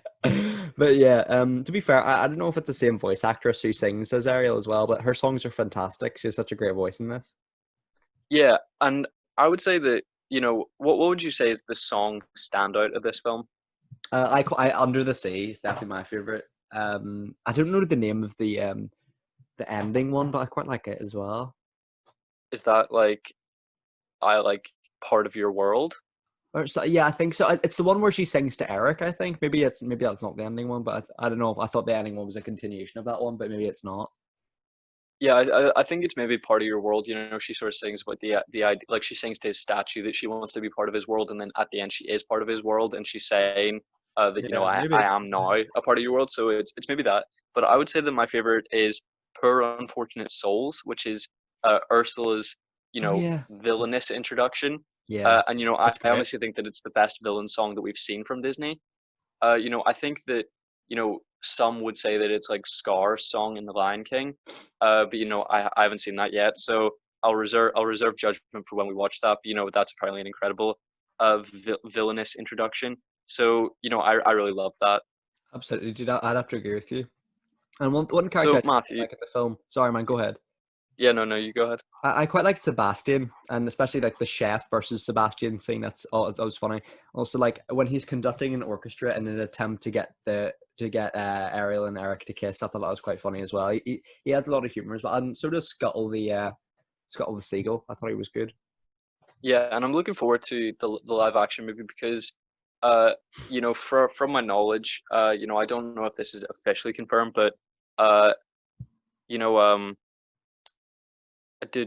but yeah. To be fair, I don't know if it's the same voice actress who sings as Ariel as well, but her songs are fantastic. She has such a great voice in this. Yeah, and I would say that what would you say is the song standout of this film? I Under the Sea is definitely my favorite. I don't know the name of the ending one, but I quite like it as well. Is that like I like part of your world? Or so, yeah, I think so. It's the one where she sings to Eric. I think maybe that's not the ending one, but I don't know. I thought the ending one was a continuation of that one, but maybe it's not. Yeah, I think it's maybe part of your world. She sort of sings about the idea, like she sings to his statue that she wants to be part of his world, and then at the end she is part of his world, and she's saying that Yeah, I maybe. am now a part of your world. So it's maybe that. But I would say that my favorite is Poor Unfortunate Souls, which is Ursula's Oh yeah, villainous introduction. yeah, And that's I great. honestly think that it's the best villain song that we've seen from Disney. I think that some would say that it's like Scar's song in The Lion King, but I haven't seen that yet, so I'll reserve judgment for when we watch that. But that's apparently an incredible villainous introduction. So I really love that. Absolutely, dude. I'd have to agree with you. And one character I So did Matthew, like in the film. Sorry, man. Go ahead. yeah, no, you go ahead. I quite like Sebastian, and especially like the chef versus Sebastian scene. That was funny. Also, like when he's conducting an orchestra in an attempt to get Ariel and Eric to kiss. I thought that was quite funny as well. He has a lot of humor, but so does Scuttle the seagull. I thought he was good. Yeah, and I'm looking forward to the live action movie because, from my knowledge, I don't know if this is officially confirmed, but uh, you know,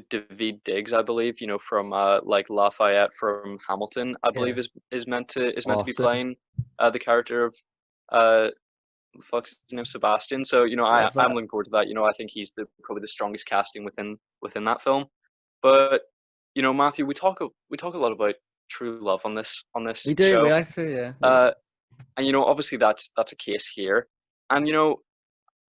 David Diggs, I believe, from like Lafayette from Hamilton, I believe Yeah, is meant to be awesome. playing the character of uh fuck's his name, Sebastian. So Love I'm that. looking forward to that. I think he's probably the strongest casting within that film. But Matthew, we talk a lot about true love on this We do. We show, like to. Yeah. uh, and obviously that's a case here, and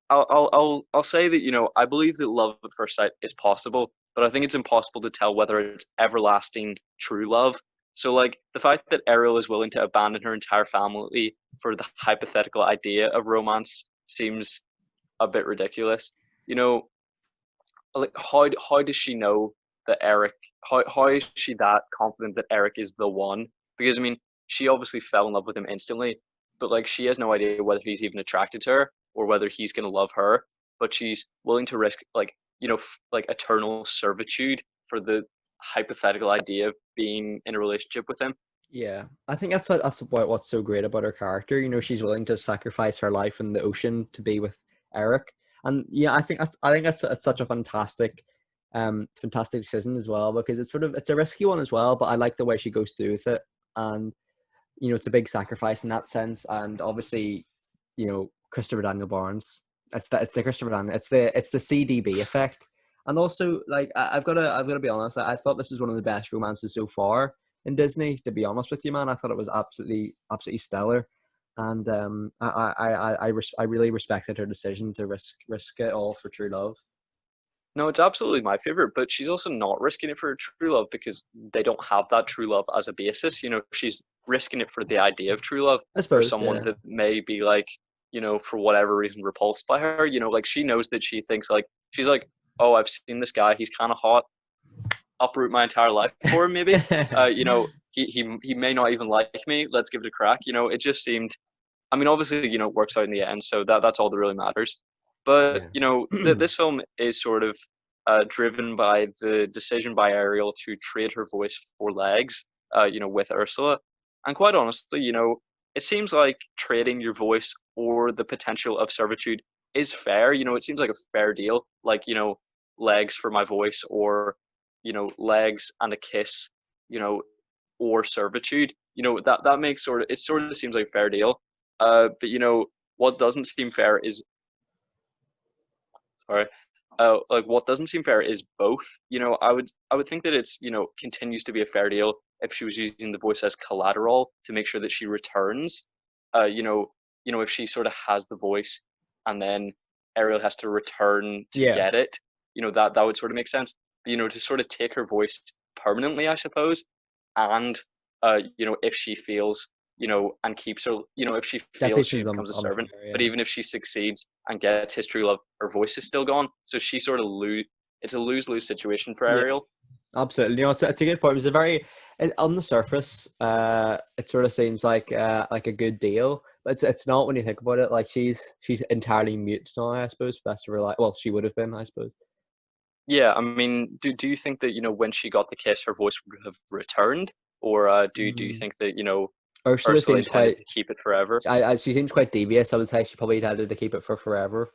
I'll say that I believe that love at first sight is possible, but I think it's impossible to tell whether it's everlasting true love. So like the fact that Ariel is willing to abandon her entire family for the hypothetical idea of romance seems a bit ridiculous. You know, like how does she know that Eric? How is she that confident that Eric is the one? Because I mean, she obviously fell in love with him instantly, but like she has no idea whether he's even attracted to her or whether he's gonna love her. But she's willing to risk like like eternal servitude for the hypothetical idea of being in a relationship with him. Yeah, I think that's about what's so great about her character. You know, she's willing to sacrifice her life in the ocean to be with Eric, and yeah, I think that's such a fantastic decision as well, because it's a risky one as well. But I like the way she goes through with it, and you know, it's a big sacrifice in that sense. And obviously, you know, Christopher Daniel Barnes. It's the Christopher Daniel. It's the CDB effect. And also, like, I've got to be honest. I thought this is one of the best romances so far in Disney. To be honest with you, man, I thought it was absolutely stellar. And I really respected her decision to risk it all for true love. No, it's absolutely my favorite, but she's also not risking it for true love because they don't have that true love as a basis. She's risking it for the idea of true love I for suppose, someone yeah, that may be like, for whatever reason repulsed by her. Like she knows that she thinks like she's like, oh, I've seen this guy, he's kind of hot. Uproot my entire life for him, maybe. He may not even like me. Let's give it a crack. It just seemed. I mean, obviously, it works out in the end, so that's all that really matters. But yeah, this film is sort of driven by the decision by Ariel to trade her voice for legs, with Ursula. And quite honestly, it seems like trading your voice or the potential of servitude is fair. It seems like a fair deal. Like, legs for my voice or, legs and a kiss, you know, or servitude. That makes sort of seems like a fair deal. But what doesn't seem fair is sorry. Like what doesn't seem fair is both. I would think that it's continues to be a fair deal if she was using the voice as collateral to make sure that she returns. Uh, you know, if she sort of has the voice and then Ariel has to return to yeah. get it. That would sort of make sense. But to sort of take her voice permanently, I suppose, and if she feels and keeps her, if she Definitely feels she seems becomes a unfair. servant, but Yeah. even if she succeeds and gets his true love, her voice is still gone. So she sort of lose. It's a lose-lose situation for Yeah. Ariel. Absolutely, it's a good point. It was a on the surface, it sort of seems like a good deal, but it's not when you think about it. Like she's entirely mute now, I suppose. For that's to rely. Well, she would have been, I suppose. Yeah, I mean, do you think that when she got the kiss, her voice would have returned, or do you Mm. think that Ursula Ursula seems intended quite. to keep it forever? She seems quite devious. I would say she probably intended to keep it for forever.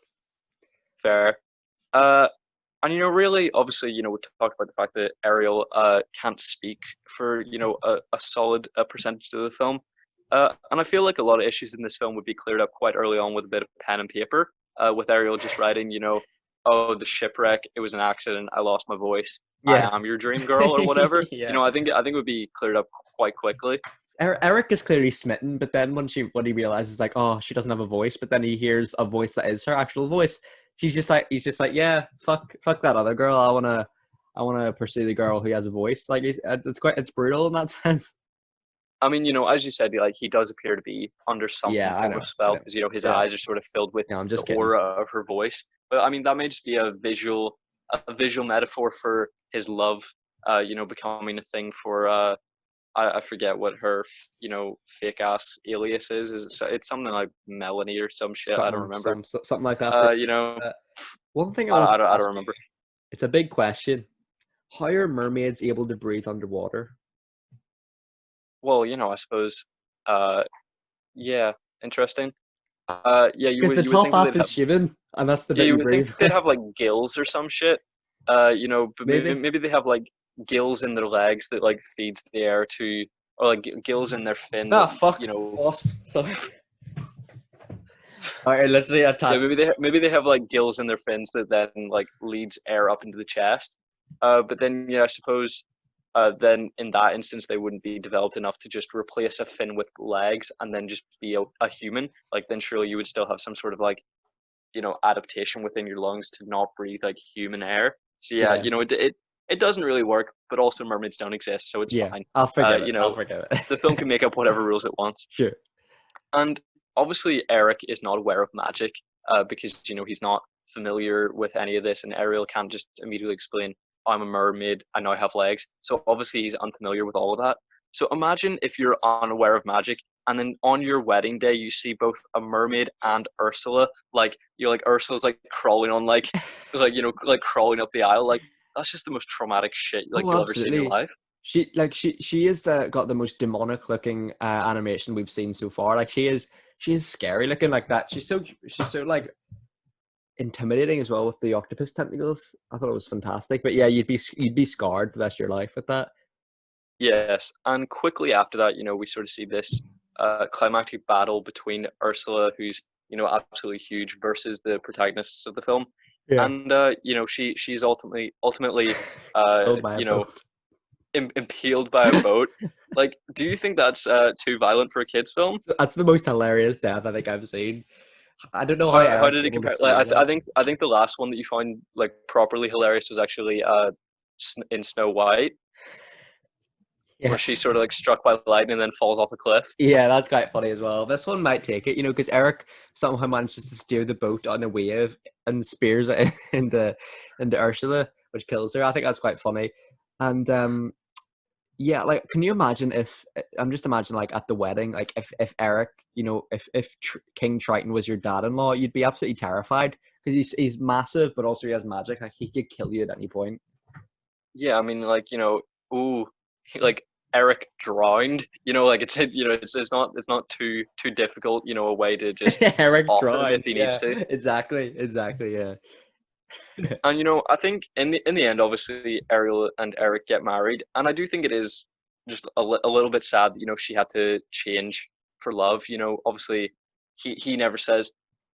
Fair. Uh, and really, obviously, we talked about the fact that Ariel can't speak for a solid percentage of the film, and I feel like a lot of issues in this film would be cleared up quite early on with a bit of pen and paper, with Ariel just writing, oh, the shipwreck, it was an accident, I lost my voice, I Yeah. am your dream girl or whatever. Yeah. I think it would be cleared up quite quickly. Eric is clearly smitten, but then when he realizes like, oh, she doesn't have a voice, but then he hears a voice that is her actual voice. He's just like, yeah, fuck that other girl. I wanna pursue the girl who has a voice. Like it's brutal in that sense. I mean, as you said, like he does appear to be under some Yeah, I form of know, I spell know. because his Yeah, eyes are sort of filled with no, I'm the just kidding. aura of her voice. But I mean, that may just be a visual metaphor for his love, becoming a thing for I forget what her fake ass alias is. It's something like Melanie or some shit. I don't remember. Something like that. Uh, But you know, one thing I I, wanted I to don't I don't ask you, remember. it's a big question. How are mermaids able to breathe underwater? Well, I suppose. Uh, yeah, interesting. Yeah, you Because would the you would top think that half they'd have. is human, and that's the Yeah, bit you you would think breathe they'd with. have like gills or some shit. But maybe Maybe. maybe they have like gills in their legs that like feeds the air to, or like gills in their fin that Ah, fuck. Wasp. Sorry. Sorry, literally yeah, attached. maybe they have like gills in their fins that then like leads air up into the chest. But then I suppose then in that instance they wouldn't be developed enough to just replace a fin with legs and then just be a human. Like then surely you would still have some sort of like adaptation within your lungs to not breathe like human air. So yeah, Yeah. it doesn't really work, but also mermaids don't exist, so it's Yeah, fine. I'll forgive it. You I'll know, forgive the it. film can make up whatever rules it wants. Sure. And obviously, Eric is not aware of magic because he's not familiar with any of this, and Ariel can't just immediately explain, "I'm a mermaid. I now have legs." So obviously, he's unfamiliar with all of that. So imagine if you're unaware of magic, and then on your wedding day, you see both a mermaid and Ursula. Like like Ursula's like crawling on like crawling up the aisle. Like that's just the most traumatic shit like Oh, you'll ever see in your absolutely. life. She is got the most demonic looking animation we've seen so far. Like she is scary looking like that. She's so like intimidating as well with the octopus tentacles. I thought it was fantastic. But yeah, you'd be scarred for the rest of your life with that. Yes, and quickly after that, we sort of see this climactic battle between Ursula, who's absolutely huge, versus the protagonists of the film, Yeah. and she's ultimately uh, Killed by a you know boat. impaled by a boat. Like, do you think that's too violent for a kids' film? That's the most hilarious death I think I've seen. I don't know how How Eric's did it able to compare? Like, scream that. I think the last one that you find like properly hilarious was actually in Snow White, where Yeah. she's sort of like struck by lightning and then falls off a cliff. Yeah, that's quite funny as well. This one might take it, because Eric somehow manages to steer the boat on a wave and spears it into Ursula, which kills her. I think that's quite funny. And yeah, like, can you imagine if I'm just imagining like at the wedding, like if Eric, if King Triton was your dad-in-law, you'd be absolutely terrified because he's massive, but also he has magic. Like he could kill you at any point. Yeah, I mean, like, ooh, like Eric drowned. Like it's not too difficult. A way to just Eric's off him if drawing. he needs Yeah, to. exactly. Yeah. And I think in the end, obviously Ariel and Eric get married, and I do think it is just a little bit sad. She had to change for love. Obviously he never says,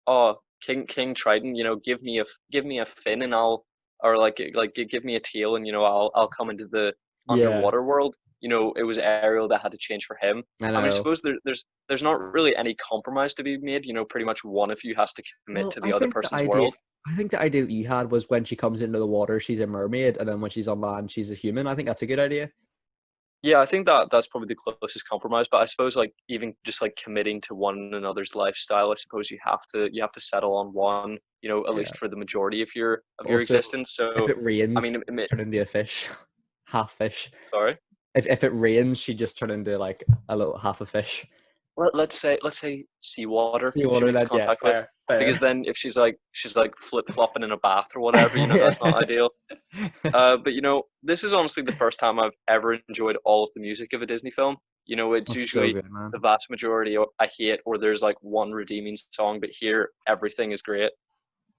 "Oh, King Triton, give me a fin and I'll or like give me a tail and I'll come into the Yeah, underwater world." It was Ariel that had to change for him. I I mean, I know. suppose there's not really any compromise to be made. Pretty much one of you has to commit Well, to the other person's world. I think the idea that you had was when she comes into the water, she's a mermaid, and then when she's on land, she's a human. I think that's a good idea. Yeah, I think that's probably the closest compromise. But I suppose like even just like committing to one another's lifestyle, I suppose you have to settle on one, at Yeah. least for the majority of your Also, existence. if So it I rains, mean, she just turn into a fish, half fish. sorry. If it rains, she just turn into like a little half a fish. Let's say seawater she Seawater, makes that yeah, contact with, because fair. then if she's like flip flopping in a bath or whatever, that's not ideal. But this is honestly the first time I've ever enjoyed all of the music of a Disney film. It's That's so usually good, man. the vast majority I hate, or there's like one redeeming song, but here everything is great.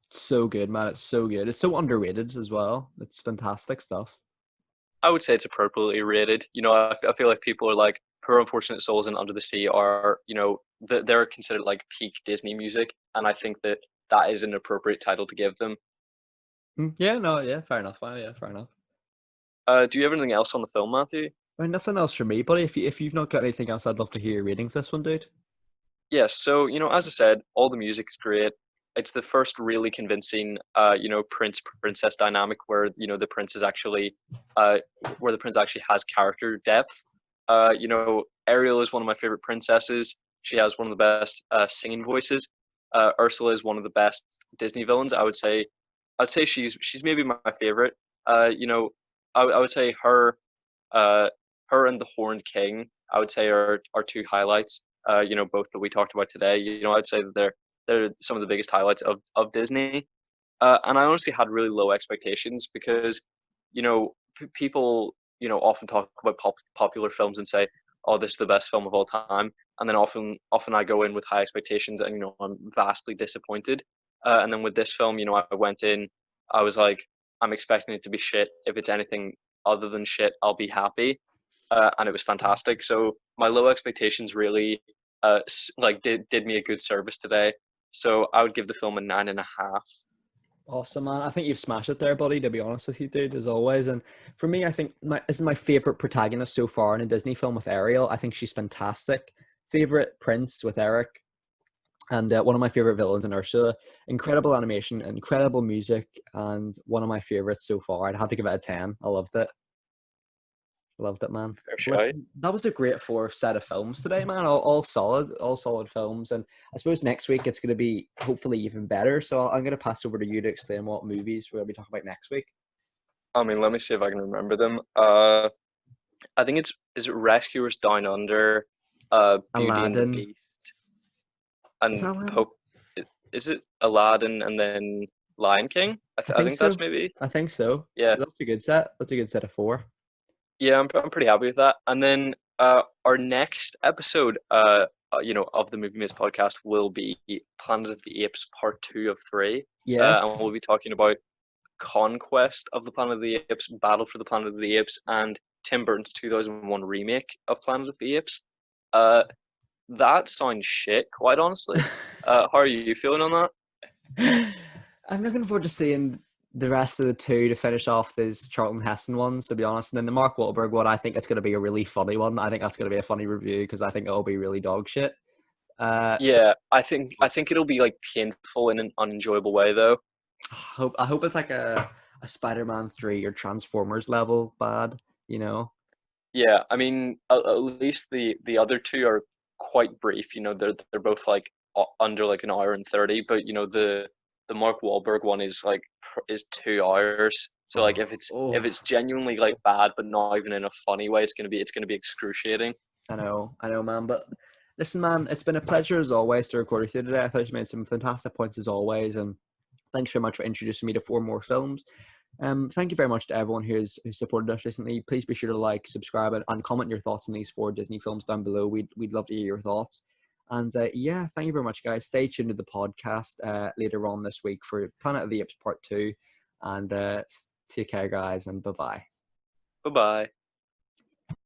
It's so good, man. It's so good. It's so underrated as well. It's fantastic stuff. I would say it's appropriately rated. I feel like people are like Poor Unfortunate Souls and Under the Sea are, they're considered like peak Disney music, and I think that is an appropriate title to give them. Yeah, no, yeah, fair enough, man. Yeah, fair enough. Do you have anything else on the film, Matthew? Well, nothing else for me, buddy. If you've not got anything else, I'd love to hear your rating for this one, dude. Yes, so as I said, all the music is great. It's the first really convincing, prince princess dynamic where the prince is actually, where the prince actually has character depth. Ariel is one of my favorite princesses. She has one of the best singing voices. Ursula is one of the best Disney villains. I'd say she's maybe my favorite. I would say uh, her and the Horned King, I would say are two highlights. Both that we talked about today. I'd say that they're some of the biggest highlights of Disney. And I honestly had really low expectations because, people, often talk about popular films and say, "Oh, this is the best film of all time," and then often I go in with high expectations and I'm vastly disappointed. And then with this film, I went in, I was like, I'm expecting it to be shit. If it's anything other than shit, I'll be happy. And it was fantastic. So my low expectations really like did me a good service today. So I would give the film a 9.5. Awesome, man. I think you've smashed it there, buddy, to be honest with you, dude, as always. And for me, I think this is my favorite protagonist so far in a Disney film with Ariel. I think she's fantastic. Favorite prince with Eric. And one of my favorite villains in Ursula. Incredible animation, incredible music, and one of my favorites so far. I'd have to give it a 10. I loved it. Loved it, man. Fair shout. Listen, that was a great four set of films today, man. All solid films. And I suppose next week it's going to be hopefully even better. So I'm going to pass over to you to explain what movies we're going to be talking about next week. I mean, let me see if I can remember them. I think is it Rescuers Down Under, Beauty and the Aladdin. Beast, Is that and Aladdin? Poke. Is it Aladdin and then Lion King? I I think think that's so. maybe. I think so. Yeah, So that's a good set. That's a good set of four. yeah, I'm pretty happy with that. And then our next episode, of the Movie Maze podcast will be Planet of the Apes Part 2 of 3. Yes. And we'll be talking about Conquest of the Planet of the Apes, Battle for the Planet of the Apes, and Tim Burton's 2001 remake of Planet of the Apes. That sounds shit, quite honestly. How are you feeling on that? I'm looking forward to seeing the rest of the two to finish off these Charlton Heston ones, to be honest. And then the Mark Wahlberg one, I think it's going to be a really funny one. I think that's going to be a funny review because I think it'll be really dog shit. So Yeah, I think it'll be like painful in an unenjoyable way though. I hope it's like a Spider-Man 3 or Transformers level bad, you know. Yeah, I mean, at least the other two are quite brief. They're both like under like an hour and 30, but the Mark Wahlberg one is like is 2 hours. So like Oh, if oh, it's genuinely like bad, but not even in a funny way, it's gonna be excruciating. I know, man. But listen, man, it's been a pleasure as always to record with you today. I thought you made some fantastic points as always, and thanks very much for introducing me to four more films. Thank you very much to everyone who's supported us recently. Please be sure to like, subscribe, and comment your thoughts on these four Disney films down below. We'd love to hear your thoughts. And yeah, thank you very much, guys. Stay tuned to the podcast later on this week for Planet of the Apes Part 2. And take care, guys, and bye bye. Bye bye.